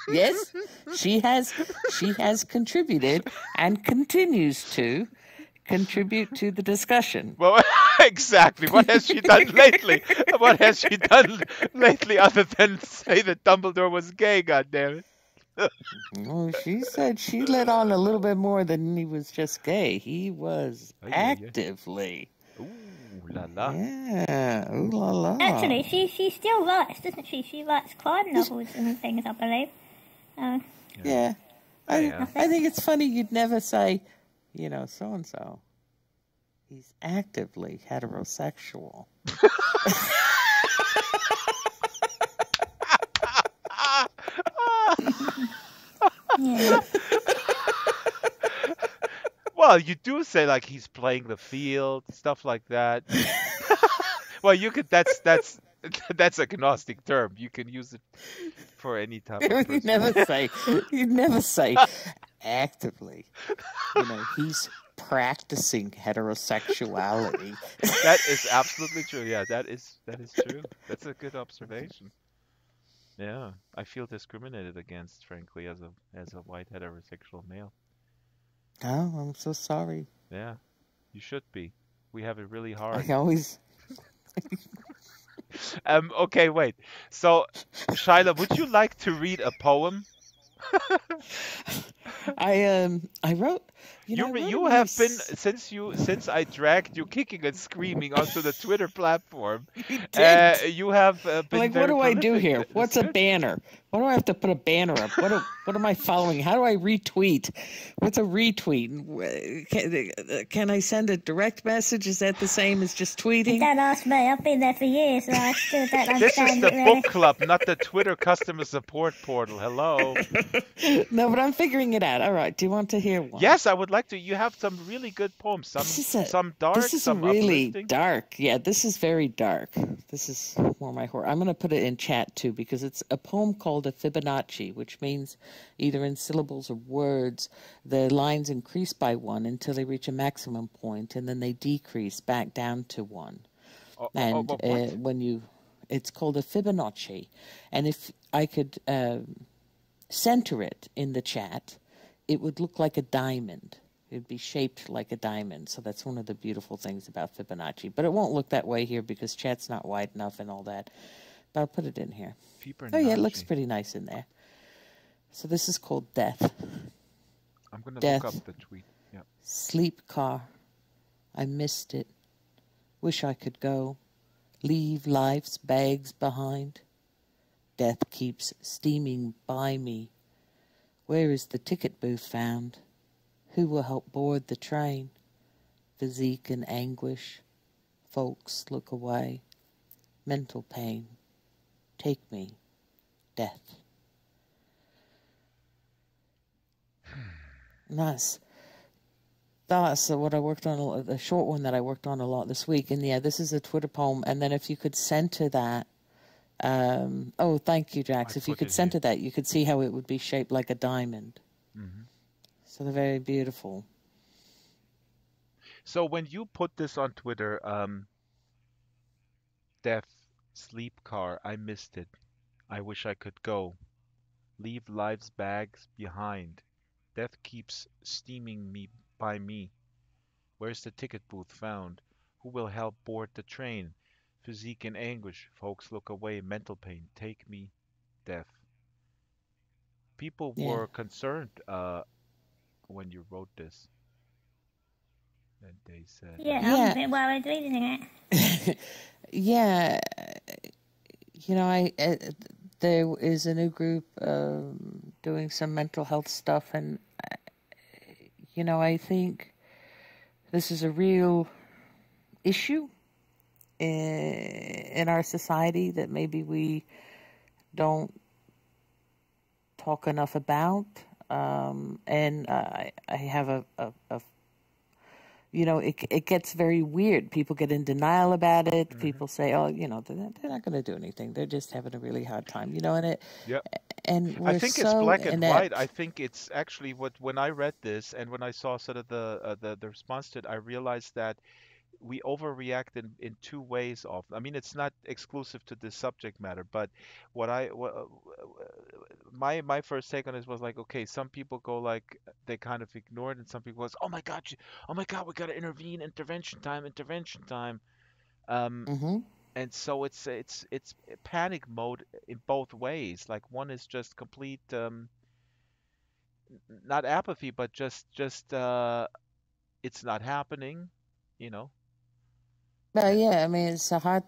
[SPEAKER 4] Yes, she has contributed and continues to contribute to the discussion.
[SPEAKER 1] Well, exactly. What has she done lately? What has she done lately other than say that Dumbledore was gay? God damn it!
[SPEAKER 4] Well, she said she let on a little bit more than he was just gay. He was
[SPEAKER 1] Ay, ay, ay.
[SPEAKER 4] actively.
[SPEAKER 1] Ooh la la.
[SPEAKER 4] Yeah. Ooh la la.
[SPEAKER 3] Actually, she still writes, doesn't she? She writes crime novels and things, I believe. Uh,
[SPEAKER 1] Yeah.
[SPEAKER 4] Yeah.
[SPEAKER 1] Yeah,
[SPEAKER 4] I
[SPEAKER 1] yeah.
[SPEAKER 4] I think it's funny you'd never say, so and so. He's actively heterosexual.
[SPEAKER 3] yeah.
[SPEAKER 1] Well, you do say like he's playing the field, stuff like that. Well, you could. That's that's a gnostic term. You can use it for any type of
[SPEAKER 4] you'd
[SPEAKER 1] person.
[SPEAKER 4] never say you'd never say actively. He's practicing heterosexuality.
[SPEAKER 1] That is absolutely true. Yeah, that is true. That's a good observation. Yeah, I feel discriminated against, frankly, as a white heterosexual male.
[SPEAKER 4] Oh, I'm so sorry.
[SPEAKER 1] Yeah, you should be. We have it really hard.
[SPEAKER 4] I always
[SPEAKER 1] Okay, wait. So, Shyla, would you like to read a poem?
[SPEAKER 4] I wrote I wrote a
[SPEAKER 1] You have been
[SPEAKER 4] nice
[SPEAKER 1] since I dragged you kicking and screaming onto the Twitter platform.
[SPEAKER 4] you did.
[SPEAKER 1] You have been
[SPEAKER 4] Like, what
[SPEAKER 1] very
[SPEAKER 4] do I do
[SPEAKER 1] prolific.
[SPEAKER 4] here?
[SPEAKER 1] That's
[SPEAKER 4] What's a
[SPEAKER 1] good.
[SPEAKER 4] banner? Why do I have to put a banner up? What am I following? How do I retweet? What's a retweet? Can I send a direct message? Is that the same as just tweeting?
[SPEAKER 3] Don't ask me, I've been there for years, so I still don't
[SPEAKER 1] This is
[SPEAKER 3] understand
[SPEAKER 1] the
[SPEAKER 3] it really.
[SPEAKER 1] book club, not the Twitter customer support portal. Hello.
[SPEAKER 4] No, but I'm figuring it out. All right. Do you want to hear one?
[SPEAKER 1] Yes, I would like to. You have some really good poems. Some dark,
[SPEAKER 4] This is a
[SPEAKER 1] some
[SPEAKER 4] really
[SPEAKER 1] uplifting.
[SPEAKER 4] dark. Yeah, this is very dark. This is more my horror. I'm going to put it in chat too because it's a poem called a Fibonacci, which means either in syllables or words, the lines increase by one until they reach a maximum point, and then they decrease back down to one. And
[SPEAKER 1] What?
[SPEAKER 4] it's called a Fibonacci. And if I could center it in the chat, it would look like a diamond. It'd be shaped like a diamond. So that's one of the beautiful things about Fibonacci. But it won't look that way here because chat's not wide enough and all that. But I'll put it in here. Oh, yeah, it looks
[SPEAKER 1] Fibonacci.
[SPEAKER 4] pretty nice in there. So this is called Death.
[SPEAKER 1] I'm gonna look up
[SPEAKER 4] Death.
[SPEAKER 1] the tweet. Yeah.
[SPEAKER 4] Sleep car. I missed it. Wish I could go. Leave life's bags behind. Death keeps steaming by me. Where is the ticket booth found? Who will help board the train? Physique and anguish. Folks look away. Mental pain. Take me. Death. Nice. That's what I worked on, the short one that I worked on a lot this week. And yeah, this is a Twitter poem. And then if you could center that, oh, thank you, Drax.
[SPEAKER 1] I
[SPEAKER 4] If you
[SPEAKER 1] put
[SPEAKER 4] could
[SPEAKER 1] it
[SPEAKER 4] center
[SPEAKER 1] here.
[SPEAKER 4] that, you could see how it would be shaped like a diamond.
[SPEAKER 1] Hmm.
[SPEAKER 4] So they're very beautiful.
[SPEAKER 1] So when you put this on Twitter, death, sleep car, I missed it. I wish I could go. Leave life's bags behind. Death keeps steaming me by me. Where's the ticket booth found? Who will help board the train? Physique in anguish. Folks look away. Mental pain. Take me. Death. People
[SPEAKER 4] Yeah.
[SPEAKER 1] were concerned when you wrote this. And they said,
[SPEAKER 3] Yeah, I'm a
[SPEAKER 4] Yeah.
[SPEAKER 3] bit worried reading it.
[SPEAKER 4] Yeah. There is a new group doing some mental health stuff. And, I think this is a real issue in our society that maybe we don't talk enough about. And I have it gets very weird. People get in denial about it.
[SPEAKER 1] hmm.
[SPEAKER 4] People say, oh, they're not going to do anything. They're just having a really hard time,
[SPEAKER 1] Yeah.
[SPEAKER 4] and
[SPEAKER 1] I
[SPEAKER 4] we're
[SPEAKER 1] think it's
[SPEAKER 4] so
[SPEAKER 1] black and white. I
[SPEAKER 4] inept.
[SPEAKER 1] think it's actually what when I read this and when I saw sort of the response to it, I realized that we overreact in two ways often. I mean, it's not exclusive to this subject matter, but my first take on this was like, okay, some people go like they kind of ignore it, and some people goes, oh my God, we gotta intervene, intervention time. Um,
[SPEAKER 4] Hmm.
[SPEAKER 1] and so it's panic mode in both ways. Like one is just complete. not apathy, but it's not happening, you know.
[SPEAKER 4] Well,
[SPEAKER 1] And
[SPEAKER 4] yeah, I mean, it's a hard.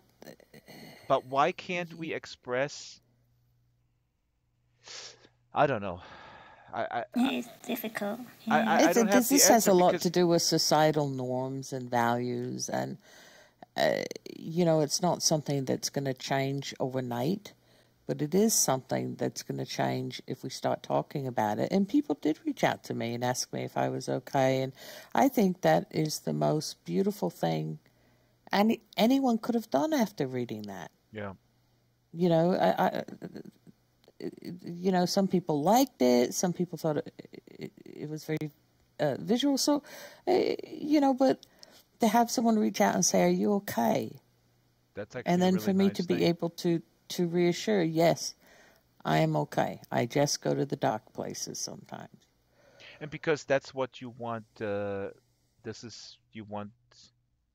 [SPEAKER 1] but why can't we express? I don't know. I I
[SPEAKER 3] It is difficult.
[SPEAKER 1] I,
[SPEAKER 3] Yeah.
[SPEAKER 1] I I don't have the
[SPEAKER 4] This has
[SPEAKER 1] answer
[SPEAKER 4] a lot
[SPEAKER 1] because
[SPEAKER 4] to do with societal norms and values, and it's not something that's going to change overnight, but it is something that's going to change if we start talking about it. And people did reach out to me and ask me if I was okay, and I think that is the most beautiful thing anyone could have done after reading that.
[SPEAKER 1] yeah.
[SPEAKER 4] You know, some people liked it, some people thought it was very visual. So, but to have someone reach out and say, "Are you okay?"
[SPEAKER 1] That's
[SPEAKER 4] and
[SPEAKER 1] actually a
[SPEAKER 4] then
[SPEAKER 1] really
[SPEAKER 4] for me to
[SPEAKER 1] nice
[SPEAKER 4] be
[SPEAKER 1] thing.
[SPEAKER 4] able to reassure, yes, I am okay. I just go to the dark places sometimes.
[SPEAKER 1] And because that's what you want, this is you want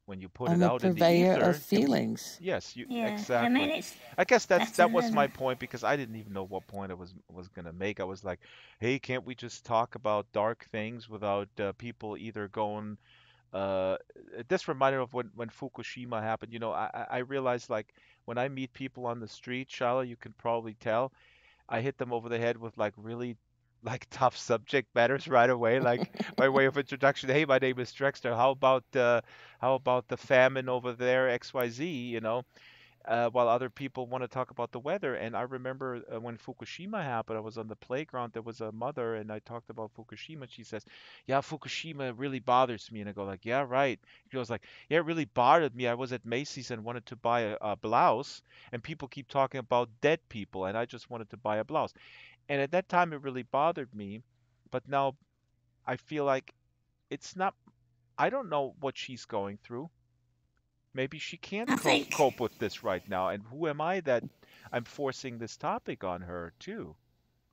[SPEAKER 1] when you put it
[SPEAKER 4] I'm a
[SPEAKER 1] out in the
[SPEAKER 4] purveyor of
[SPEAKER 1] ether,
[SPEAKER 4] feelings.
[SPEAKER 1] yes, you
[SPEAKER 3] Yeah. I mean,
[SPEAKER 1] exactly.
[SPEAKER 3] it's
[SPEAKER 1] I guess
[SPEAKER 3] better
[SPEAKER 1] that was my
[SPEAKER 3] than.
[SPEAKER 1] point because I didn't even know what point I was gonna make. I was like, hey, can't we just talk about dark things without people either going uh this reminded me of when Fukushima happened. I realized like when I meet people on the street, Shala, you can probably tell, I hit them over the head with like really like tough subject matters right away, like by way of introduction. Hey, my name is Drexter. How about the famine over there, XYZ, while other people want to talk about the weather. And I remember when Fukushima happened, I was on the playground. There was a mother, and I talked about Fukushima. She says, "Yeah, Fukushima really bothers me." And I go like, "Yeah, right." She goes like, "Yeah, it really bothered me. I was at Macy's and wanted to buy a blouse, and people keep talking about dead people, and I just wanted to buy a blouse." And at that time, it really bothered me. But now I feel like it's not. I don't know what she's going through. Maybe she can't
[SPEAKER 3] I think.
[SPEAKER 1] cope with this right now. And who am I that I'm forcing this topic on her too,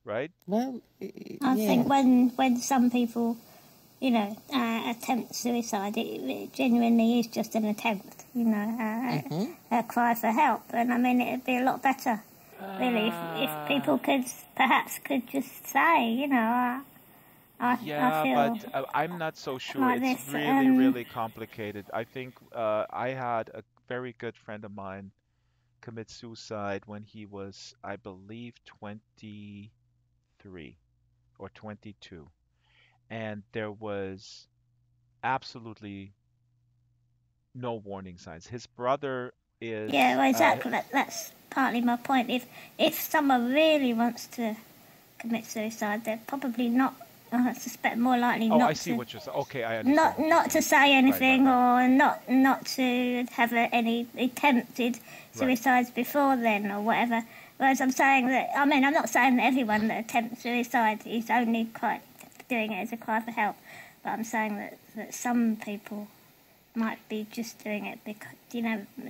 [SPEAKER 1] right?
[SPEAKER 4] Well,
[SPEAKER 3] I think
[SPEAKER 4] yeah.
[SPEAKER 3] when some people, attempt suicide, it genuinely is just an attempt.
[SPEAKER 4] Hmm.
[SPEAKER 3] A cry for help. And I mean, it'd be a lot better, really, if
[SPEAKER 1] Uh,
[SPEAKER 3] people could just say, I
[SPEAKER 1] yeah, but
[SPEAKER 3] feel
[SPEAKER 1] I'm not so sure.
[SPEAKER 3] like
[SPEAKER 1] It's
[SPEAKER 3] this.
[SPEAKER 1] really, really complicated. I think I had a very good friend of mine commit suicide when he was, I believe, 23 or 22. And there was absolutely no warning signs. His brother
[SPEAKER 3] Yeah,
[SPEAKER 1] is
[SPEAKER 3] well, exactly. That's partly my point. If someone really wants to commit suicide, they're probably not. I suspect more likely
[SPEAKER 1] oh, I
[SPEAKER 3] not
[SPEAKER 1] see
[SPEAKER 3] to
[SPEAKER 1] what you're saying. Okay, I understand what you're
[SPEAKER 3] not to
[SPEAKER 1] saying.
[SPEAKER 3] say
[SPEAKER 1] Right, right,
[SPEAKER 3] anything
[SPEAKER 1] right.
[SPEAKER 3] or not to have any attempted
[SPEAKER 1] Right.
[SPEAKER 3] suicides before then or whatever. Whereas I'm saying that I mean I'm not saying that everyone that attempts suicide is only quite doing it as a cry for help, but I'm saying that some people might be just doing it because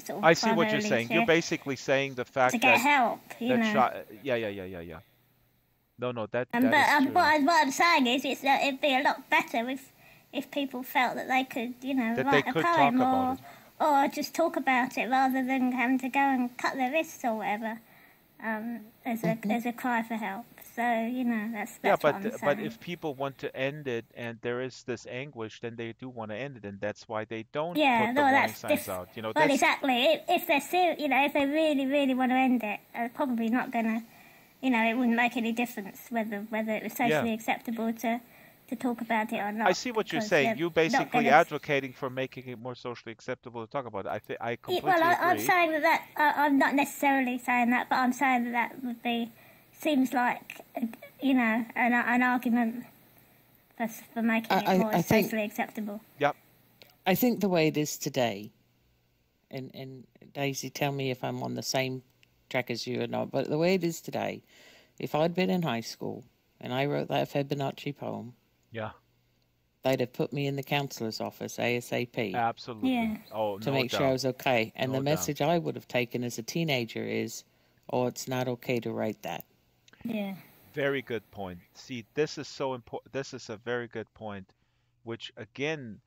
[SPEAKER 3] sort of
[SPEAKER 1] I see what you're
[SPEAKER 3] primarily
[SPEAKER 1] saying. You're basically saying the
[SPEAKER 3] to
[SPEAKER 1] fact
[SPEAKER 3] get
[SPEAKER 1] that
[SPEAKER 3] help,
[SPEAKER 1] shot. Yeah, yeah, yeah, yeah, yeah. No, no,
[SPEAKER 3] And
[SPEAKER 1] that
[SPEAKER 3] but
[SPEAKER 1] is true.
[SPEAKER 3] what I'm saying is, it's that it'd be a lot better if people felt that they could,
[SPEAKER 1] That they
[SPEAKER 3] write a
[SPEAKER 1] could talk
[SPEAKER 3] poem
[SPEAKER 1] about it.
[SPEAKER 3] or just talk about it rather than having to go and cut their wrists or whatever,
[SPEAKER 4] Hmm.
[SPEAKER 3] as a cry for help. So
[SPEAKER 1] Yeah,
[SPEAKER 3] that's what I'm
[SPEAKER 1] but
[SPEAKER 3] saying.
[SPEAKER 1] if people want to end it and there is this anguish, then they do want to end it, and that's why they don't
[SPEAKER 3] Yeah,
[SPEAKER 1] put the
[SPEAKER 3] no,
[SPEAKER 1] warning
[SPEAKER 3] that's
[SPEAKER 1] signs out.
[SPEAKER 3] well,
[SPEAKER 1] This.
[SPEAKER 3] exactly. If they're if they really, really want to end it, they're probably not gonna. It wouldn't make any difference whether it was
[SPEAKER 1] Yeah,
[SPEAKER 3] socially acceptable to talk about it or
[SPEAKER 1] I
[SPEAKER 3] not
[SPEAKER 1] see what you're
[SPEAKER 3] because
[SPEAKER 1] saying.
[SPEAKER 3] they're
[SPEAKER 1] You
[SPEAKER 3] not
[SPEAKER 1] basically
[SPEAKER 3] gonna.
[SPEAKER 1] advocating for making it more socially acceptable to talk about it. I
[SPEAKER 3] Yeah, well,
[SPEAKER 1] completely
[SPEAKER 3] I'm
[SPEAKER 1] agree.
[SPEAKER 3] saying I'm not necessarily saying that, but I'm saying that would be seems like an argument for making it more
[SPEAKER 4] I think
[SPEAKER 3] socially acceptable.
[SPEAKER 1] Yep.
[SPEAKER 4] I think the way it is today, and Daisy, tell me if I'm on the same track as you or not, but the way it is today, if I'd been in high school and I wrote that Fibonacci poem,
[SPEAKER 1] Yeah.
[SPEAKER 4] they'd have put me in the counselor's office ASAP
[SPEAKER 1] Absolutely.
[SPEAKER 3] Yeah,
[SPEAKER 1] Oh,
[SPEAKER 4] to
[SPEAKER 1] no
[SPEAKER 4] make sure I
[SPEAKER 1] doubt.
[SPEAKER 4] was okay. And the
[SPEAKER 1] No doubt.
[SPEAKER 4] message I would have taken as a teenager is, oh, it's not okay to write that.
[SPEAKER 3] yeah,
[SPEAKER 1] Very good point. See, this is so important. This is a very good point, which again,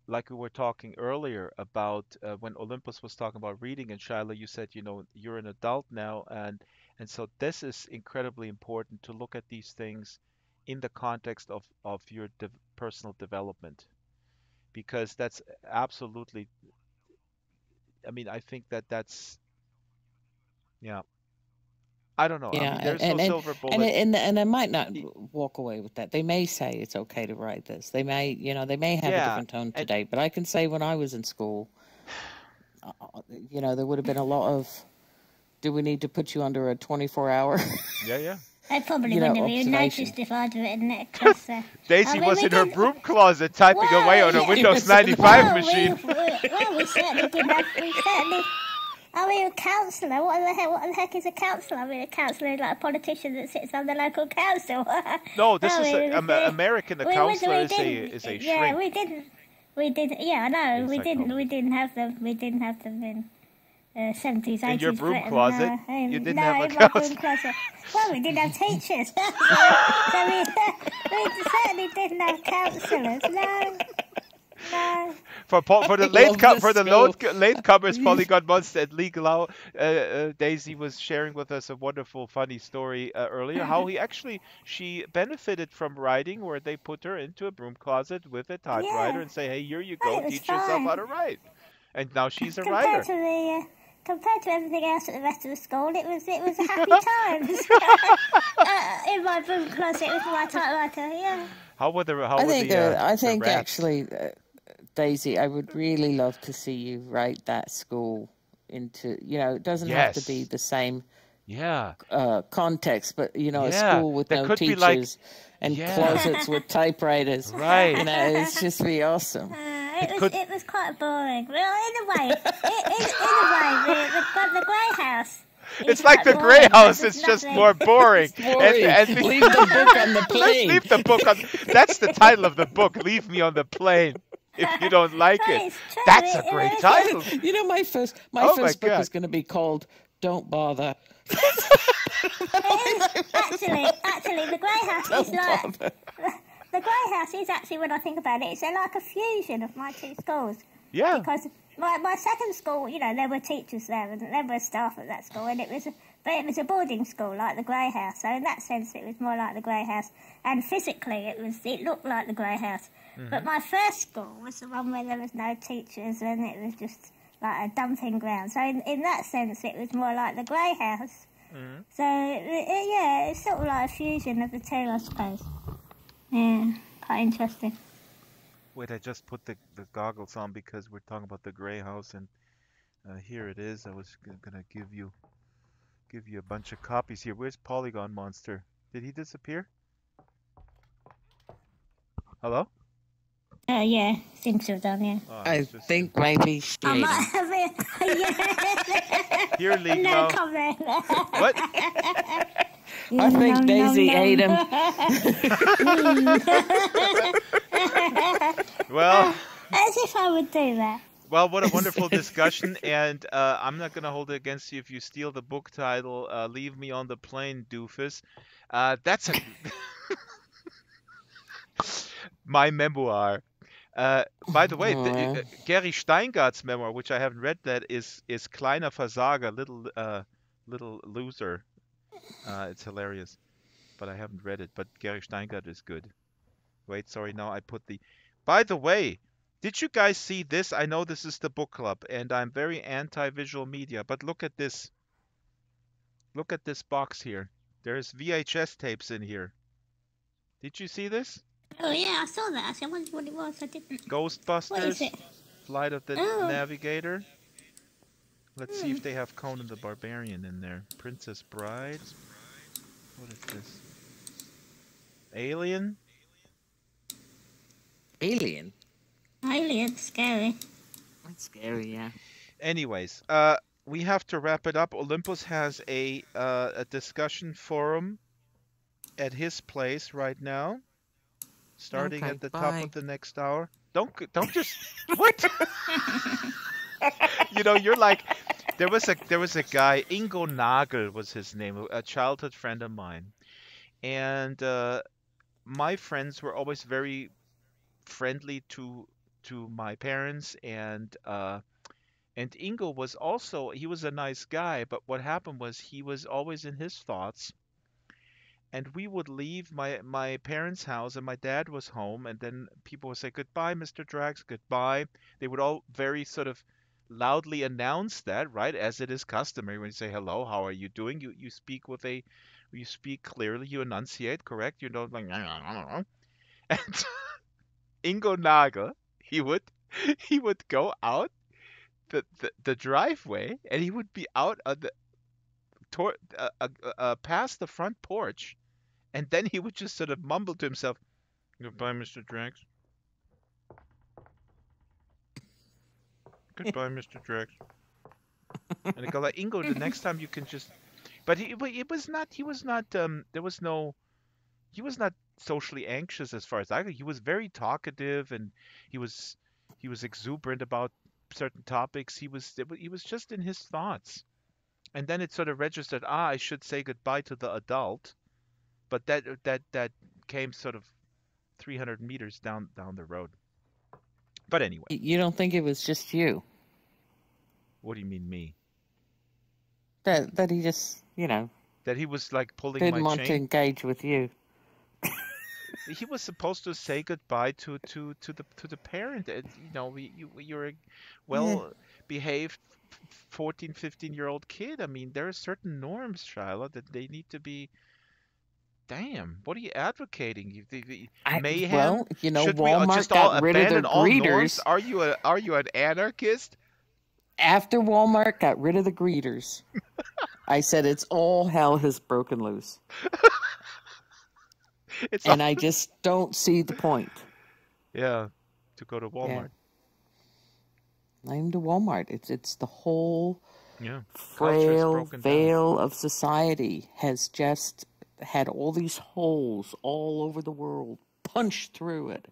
[SPEAKER 1] like we were talking earlier about when Olympus was talking about reading, and Shiloh, you said, you're an adult now, and so this is incredibly important to look at these things in the context of your personal development, because that's absolutely, I mean, I think that that's, yeah, I don't know. I
[SPEAKER 4] Yeah,
[SPEAKER 1] mean, there's no silver
[SPEAKER 4] and
[SPEAKER 1] bullet.
[SPEAKER 4] and I might not
[SPEAKER 1] Y-
[SPEAKER 4] walk away with that. They may say it's okay to write this. They may, they may have a
[SPEAKER 1] Yeah,
[SPEAKER 4] different tone
[SPEAKER 1] and
[SPEAKER 4] today. But I can say when I was in school, there would have been a lot of, do we need to put you under a 24-hour,
[SPEAKER 1] yeah, yeah.
[SPEAKER 3] They probably wouldn't have even
[SPEAKER 4] observation?
[SPEAKER 3] noticed if I'd written it, because I
[SPEAKER 1] Daisy
[SPEAKER 3] mean,
[SPEAKER 1] was
[SPEAKER 3] we
[SPEAKER 1] in her
[SPEAKER 3] didn't.
[SPEAKER 1] broom closet typing away
[SPEAKER 3] Well,
[SPEAKER 1] on a
[SPEAKER 3] yeah,
[SPEAKER 4] He
[SPEAKER 1] Windows
[SPEAKER 4] was in the
[SPEAKER 1] 95
[SPEAKER 3] well,
[SPEAKER 1] machine.
[SPEAKER 3] we certainly didn't have. We certainly. I mean, a councillor. What the heck? What the heck is a councillor? I mean, a councillor is like a politician that sits on the local council.
[SPEAKER 1] No, this
[SPEAKER 3] I
[SPEAKER 1] is
[SPEAKER 3] mean,
[SPEAKER 1] American. A counselor
[SPEAKER 3] we
[SPEAKER 1] is a
[SPEAKER 3] didn't.
[SPEAKER 1] shrink.
[SPEAKER 3] We didn't. We did. Yeah, I know.
[SPEAKER 1] In
[SPEAKER 3] We didn't. We
[SPEAKER 1] psychology.
[SPEAKER 3] didn't have them. We didn't have them in 70s,
[SPEAKER 1] In your
[SPEAKER 3] 80s
[SPEAKER 1] broom
[SPEAKER 3] Britain.
[SPEAKER 1] closet, you didn't have
[SPEAKER 3] No,
[SPEAKER 1] a
[SPEAKER 3] in my broom
[SPEAKER 1] counselor.
[SPEAKER 3] closet. Well, we didn't have teachers. So we certainly didn't have counsellors. No, no.
[SPEAKER 1] For the
[SPEAKER 4] I love this
[SPEAKER 1] for the
[SPEAKER 4] school.
[SPEAKER 1] latecomers, Polygon Monster and Legal Hour, Daisy was sharing with us a wonderful, funny story earlier. How she benefited from writing, where they put her into a broom closet with a typewriter
[SPEAKER 3] Yeah.
[SPEAKER 1] and say, "Hey, here you
[SPEAKER 3] Well,
[SPEAKER 1] go,
[SPEAKER 3] it was
[SPEAKER 1] teach yourself how
[SPEAKER 3] fine.
[SPEAKER 1] to write." And now she's a
[SPEAKER 3] Compared
[SPEAKER 1] writer.
[SPEAKER 3] to the compared to everything else at the rest of the school, it was a happy times. In my broom closet with my typewriter. Yeah.
[SPEAKER 1] How were
[SPEAKER 4] I
[SPEAKER 1] the
[SPEAKER 4] think
[SPEAKER 1] rats?
[SPEAKER 4] actually, Daisy, I would really love to see you write that school into, it doesn't have to be
[SPEAKER 1] Yes.
[SPEAKER 4] the same
[SPEAKER 1] Yeah.
[SPEAKER 4] context, but a
[SPEAKER 1] Yeah.
[SPEAKER 4] school with
[SPEAKER 1] That
[SPEAKER 4] no
[SPEAKER 1] could be like,
[SPEAKER 4] teachers and
[SPEAKER 1] yeah.
[SPEAKER 4] closets with typewriters.
[SPEAKER 1] Right.
[SPEAKER 4] It's just be awesome.
[SPEAKER 1] It could.
[SPEAKER 3] It was quite boring. Well, in a way, in a way, the grey house.
[SPEAKER 1] It's like the Grey House. It's just more boring.
[SPEAKER 4] Boring.
[SPEAKER 1] And
[SPEAKER 4] Leave the book on the
[SPEAKER 1] let's
[SPEAKER 4] plane.
[SPEAKER 1] leave the book on. That's the title of the book. Leave me on the plane. If you don't like it,
[SPEAKER 3] It's true.
[SPEAKER 1] that's a great title.
[SPEAKER 4] My first
[SPEAKER 1] Oh my
[SPEAKER 4] first book
[SPEAKER 1] God.
[SPEAKER 4] is going to be called "Don't Bother."
[SPEAKER 3] Actually, the grey house is
[SPEAKER 4] Don't
[SPEAKER 3] like
[SPEAKER 4] bother.
[SPEAKER 3] the grey house is actually, when I think about it, it's like a fusion of my two schools.
[SPEAKER 1] Yeah.
[SPEAKER 3] Because my second school, there were teachers there and there were staff at that school, and it was a boarding school like the Grey House. So in that sense, it was more like the Grey House, and physically, it looked like the Grey House. But my first school was the one where there was no teachers, and it was just like a dumping ground. So in that sense, it was more like the Grey House. So yeah, it's sort of like a fusion of the two, I suppose. Yeah, quite interesting.
[SPEAKER 1] Wait, I just put the goggles on because we're talking about the Grey House, and here it is. I was gonna give you a bunch of copies here. Where's Polygon Monster? Did he disappear? Hello?
[SPEAKER 3] Yeah, seems to have done, yeah.
[SPEAKER 1] Oh,
[SPEAKER 4] I
[SPEAKER 1] he's just
[SPEAKER 4] think maybe
[SPEAKER 3] I
[SPEAKER 4] shading.
[SPEAKER 3] might have it.
[SPEAKER 1] here,
[SPEAKER 3] No
[SPEAKER 1] Ligno.
[SPEAKER 3] comment.
[SPEAKER 1] What?
[SPEAKER 4] I think Daisy ate him.
[SPEAKER 1] Well.
[SPEAKER 3] As if I would do that.
[SPEAKER 1] Well, what a wonderful discussion, and I'm not going to hold it against you if you steal the book title, Leave Me on the Plane, Doofus. That's my memoir. By the way,
[SPEAKER 4] Aw.
[SPEAKER 1] Gary Steingart's memoir, which I haven't read, that is Kleiner Versager, little loser. It's hilarious, but I haven't read it. But Gary Steingart is good. Wait, sorry, now I put the... By the way, did you guys see this? I know this is the book club, and I'm very anti-visual media, but look at this. Look at this box here. There's VHS tapes in here. Did you see this?
[SPEAKER 3] Oh, yeah, I saw that. Actually, I wondered what it was. I didn't. What is
[SPEAKER 1] Ghostbusters,
[SPEAKER 3] it?
[SPEAKER 1] Flight of the
[SPEAKER 3] Oh.
[SPEAKER 1] Navigator. Let's see if they have Conan the Barbarian in there. Princess Bride. What is this? Alien?
[SPEAKER 4] Alien.
[SPEAKER 3] Alien, scary.
[SPEAKER 4] That's scary, yeah.
[SPEAKER 1] Anyways, we have to wrap it up. Olympus has a discussion forum at his place right now, starting
[SPEAKER 4] Okay,
[SPEAKER 1] at the top
[SPEAKER 4] bye.
[SPEAKER 1] of the next hour. Don't just what? You're like, there was a guy, Ingo Nagel was his name, a childhood friend of mine, and my friends were always very friendly to my parents, and Ingo was also, he was a nice guy, but what happened was he was always in his thoughts, and we would leave my parents' house, and my dad was home, and then people would say, "Goodbye, Mr. Drax, goodbye." They would all very sort of loudly announce that, right? As it is customary when you say hello, how are you doing? You speak with a you speak clearly, you enunciate, correct? You don't like and Ingo Nagel, he would he would go out the driveway, and he would be out on the past the front porch, and then he would just sort of mumble to himself, "Goodbye, Mr. Drax. Goodbye, Mr. Drax." And I go like, "Ingo, the next time you can just." But it was not. He was not. There was no. He was not socially anxious as far as I could. He was very talkative, and he was he was exuberant about certain topics. He was just in his thoughts. And then it sort of registered, I should say goodbye to the adult, but that came sort of 300 meters down the road. But anyway,
[SPEAKER 4] You don't think it was just you?
[SPEAKER 1] what do you mean me?
[SPEAKER 4] That he just,
[SPEAKER 1] That he was like pulling
[SPEAKER 4] didn't
[SPEAKER 1] my
[SPEAKER 4] want to
[SPEAKER 1] chain?
[SPEAKER 4] engage with you.
[SPEAKER 1] He was supposed to say goodbye to the parent. You're a well behaved 14, 15-year-old kid. I mean, there are certain norms, Shiloh, that they need to be. Damn, what are you advocating? Mayhem?
[SPEAKER 4] Well,
[SPEAKER 1] Should we
[SPEAKER 4] Walmart
[SPEAKER 1] just all
[SPEAKER 4] got rid of their
[SPEAKER 1] abandon all
[SPEAKER 4] greeters.
[SPEAKER 1] norms? Are you an anarchist?
[SPEAKER 4] After Walmart got rid of the greeters, I said it's all hell has broken loose. And I just don't see the point.
[SPEAKER 1] Yeah, to go to Walmart.
[SPEAKER 4] Not even to Walmart. It's the whole
[SPEAKER 1] Yeah.
[SPEAKER 4] frail veil of society has just had all these holes all over the world, punched through it.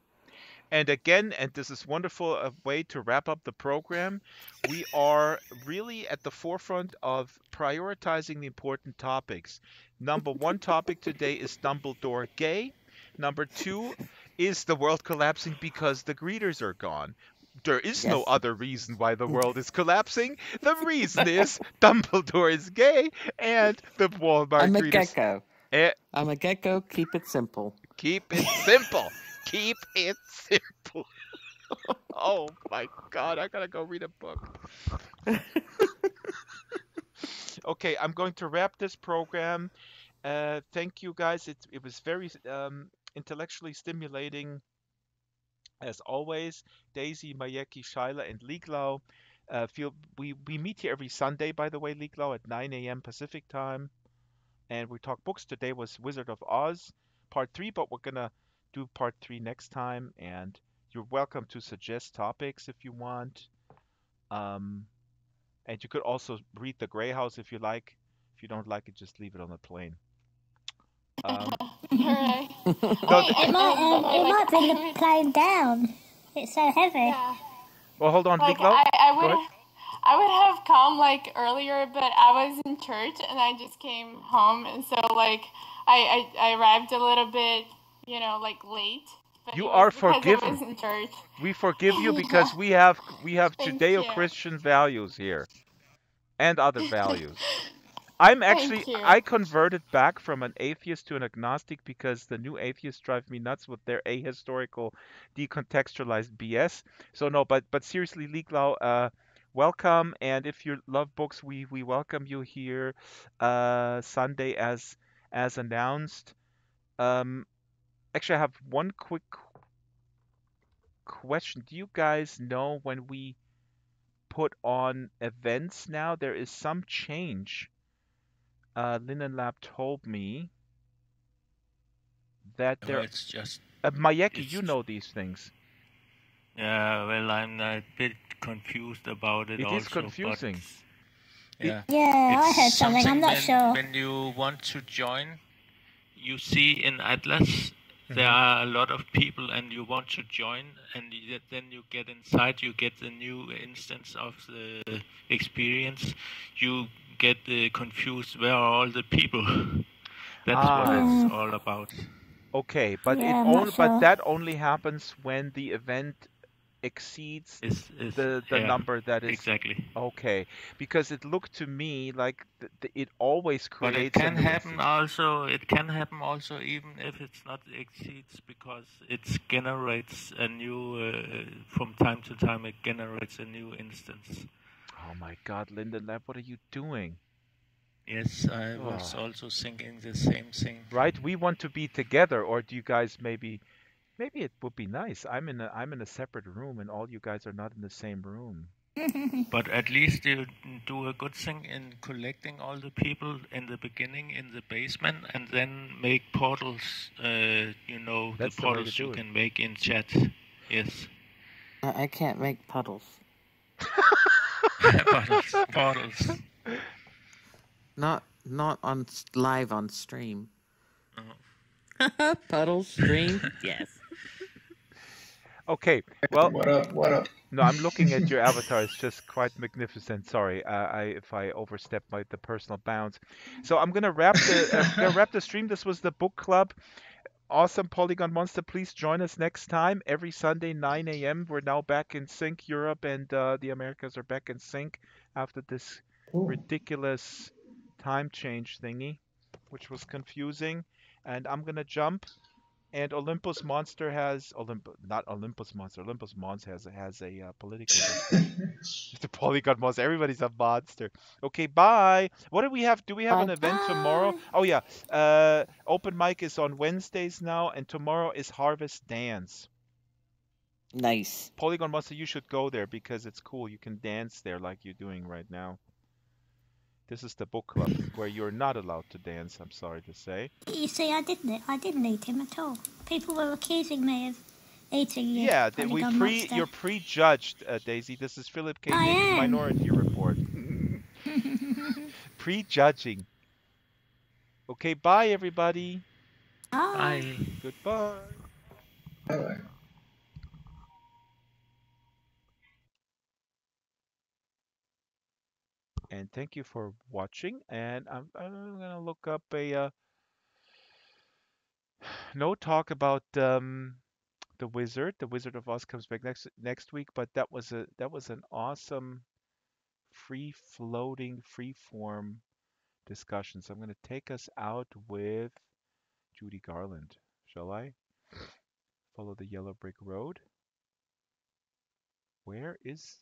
[SPEAKER 1] And again, and this is wonderful a way to wrap up the program, we are really at the forefront of prioritizing the important topics. Number one topic today is Dumbledore gay. Number two is the world collapsing because the greeters are gone. There is no other reason why the world is collapsing. The reason is Dumbledore is gay and the Walmart
[SPEAKER 4] I'm a
[SPEAKER 1] greeters.
[SPEAKER 4] gecko. I'm a gecko. Keep it simple.
[SPEAKER 1] Keep it simple. Keep it simple. Oh my God, I gotta go read a book. Okay, I'm going to wrap this program. Thank you guys. It was very intellectually stimulating as always. Daisy, Mayeki, Shaila, and Liglau. We meet here every Sunday, by the way, Liglau, at 9 a.m. Pacific time. And we talk books. Today was Wizard of Oz, Part 3, but we're gonna do Part 3 next time. And you're welcome to suggest topics if you want. And you could also read The Grey House if you like. If you don't like it, just leave it on the plane.
[SPEAKER 3] It might bring the plane down. It's so heavy.
[SPEAKER 6] Yeah.
[SPEAKER 1] Well, hold on,
[SPEAKER 6] Like
[SPEAKER 1] Liglau.
[SPEAKER 6] I would have come like earlier, but I was in church and I just came home, and so like I arrived a little bit, like late. But
[SPEAKER 1] You
[SPEAKER 6] it
[SPEAKER 1] are
[SPEAKER 6] was because
[SPEAKER 1] forgiven.
[SPEAKER 6] I was in church.
[SPEAKER 1] We forgive you because we have
[SPEAKER 6] Thank
[SPEAKER 1] Judeo-Christian values here, and other values. I'm actually
[SPEAKER 6] you.
[SPEAKER 1] I converted back from an atheist to an agnostic because the new atheists drive me nuts with their ahistorical, decontextualized BS. So no, but seriously, Liglau, welcome, and if you love books, we welcome you here Sunday as announced. Actually, I have one quick question. Do you guys know when we put on events now? There is some change. Linden Lab told me that there.
[SPEAKER 7] It's just.
[SPEAKER 1] Mayeki,
[SPEAKER 7] it's-
[SPEAKER 1] you know these things.
[SPEAKER 7] Yeah, well, I'm a bit confused about it.
[SPEAKER 1] It
[SPEAKER 7] also,
[SPEAKER 1] is confusing.
[SPEAKER 7] But, yeah,
[SPEAKER 3] Yeah, I
[SPEAKER 7] It's
[SPEAKER 3] heard something. I'm not
[SPEAKER 7] when,
[SPEAKER 3] sure.
[SPEAKER 7] When you want to join, you see in Atlas there
[SPEAKER 1] Mhm.
[SPEAKER 7] are a lot of people, and you want to join, and then you get inside, you get the new instance of the experience. You get confused. Where are all the people? That's what it's all about.
[SPEAKER 1] Okay, but
[SPEAKER 3] Yeah, I'm not
[SPEAKER 1] but
[SPEAKER 3] sure.
[SPEAKER 1] that only happens when the event exceeds
[SPEAKER 7] is
[SPEAKER 1] the
[SPEAKER 7] yeah,
[SPEAKER 1] number that is
[SPEAKER 7] exactly.
[SPEAKER 1] okay, because it looked to me like it always
[SPEAKER 7] But it
[SPEAKER 1] creates a
[SPEAKER 7] can
[SPEAKER 1] new
[SPEAKER 7] happen
[SPEAKER 1] instance.
[SPEAKER 7] also. It can happen also even if it's not exceeds, because it generates a new from time to time. It generates a new instance.
[SPEAKER 1] Oh my God, Linden Lab, what are you doing?
[SPEAKER 7] Yes, I was
[SPEAKER 1] Oh,
[SPEAKER 7] also thinking the same thing.
[SPEAKER 1] right, we want to be together, or do you guys maybe it would be nice. I'm in a separate room and all you guys are not in the same room.
[SPEAKER 7] But at least you do a good thing in collecting all the people in the beginning in the basement, and then make portals. The
[SPEAKER 1] That's the way to
[SPEAKER 7] portals you
[SPEAKER 1] do it.
[SPEAKER 7] can make in chat. Yes.
[SPEAKER 4] I can't make puddles.
[SPEAKER 7] Portals.
[SPEAKER 4] Not on live on stream.
[SPEAKER 7] Uh-huh.
[SPEAKER 4] Puddles stream. Yes.
[SPEAKER 1] Okay, well,
[SPEAKER 5] What up? What up?
[SPEAKER 1] no, I'm looking at your avatar. It's just quite magnificent. Sorry, if I overstep the personal bounds. So I'm gonna wrap the stream. This was the book club. Awesome, Polygon Monster. Please join us next time every Sunday 9 a.m. We're now back in sync. Europe and the Americas are back in sync after this
[SPEAKER 5] Cool.
[SPEAKER 1] ridiculous time change thingy, which was confusing. And I'm gonna jump. And Olympus Monster has not Olympus Monster. Olympus Mons has a political discourse. The Polygon Monster. Everybody's a monster. Okay, bye. What do we have? Do we have an
[SPEAKER 4] Bye.
[SPEAKER 1] event tomorrow?
[SPEAKER 3] Bye.
[SPEAKER 1] Oh yeah. Open mic is on Wednesdays now, and tomorrow is Harvest Dance.
[SPEAKER 4] Nice.
[SPEAKER 1] Polygon Monster, you should go there because it's cool. You can dance there like you're doing right now. This is the book club where you're not allowed to dance. I'm sorry to say.
[SPEAKER 3] You see, I didn't eat him at all. People were accusing me of eating you,
[SPEAKER 1] Yeah,
[SPEAKER 3] Polygon Monster.
[SPEAKER 1] you're prejudged, Daisy. This is Philip K.
[SPEAKER 3] I
[SPEAKER 1] Dick's
[SPEAKER 3] am.
[SPEAKER 1] Minority Report. Prejudging. Okay, bye everybody.
[SPEAKER 3] Bye.
[SPEAKER 7] Bye.
[SPEAKER 1] Goodbye.
[SPEAKER 5] Bye.
[SPEAKER 1] And thank you for watching. And I'm gonna look up a no talk about the Wizard. The Wizard of Oz comes back next week, but that was an awesome free floating, free form discussion. So I'm gonna take us out with Judy Garland. Shall I? Follow the yellow brick road. Where is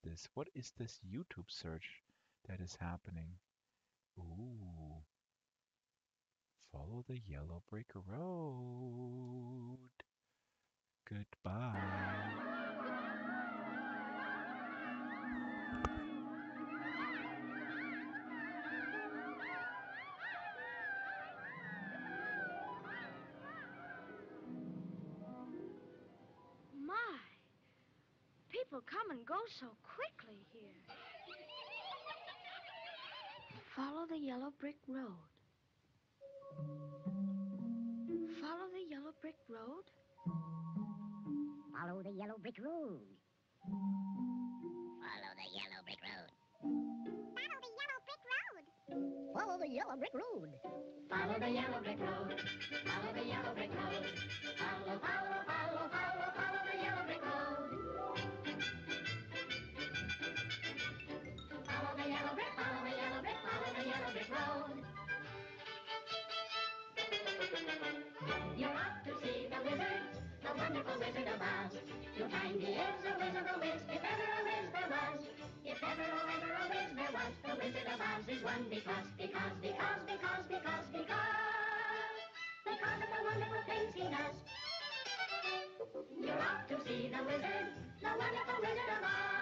[SPEAKER 1] this? What is this YouTube search that is happening? Ooh, follow the yellow brick road. Goodbye.
[SPEAKER 2] My, people come and go so quickly here. Follow the yellow brick road. Follow the yellow brick road.
[SPEAKER 8] Follow the yellow brick road. Follow the yellow brick road. Follow the yellow brick road.
[SPEAKER 2] Follow the yellow brick road. Follow the yellow brick road. Follow, follow, follow, follow, follow the yellow brick road. Follow the yellow brick, follow the yellow brick, follow the yellow brick road. You're off to see the wizard, the wonderful Wizard of Oz. You'll find he is a wizard, a whiz, if ever a whiz there was. If ever, oh, ever a whiz there was, the Wizard of Oz is one because of the wonderful things he does. You're off to see the wizard, the wonderful Wizard of Oz.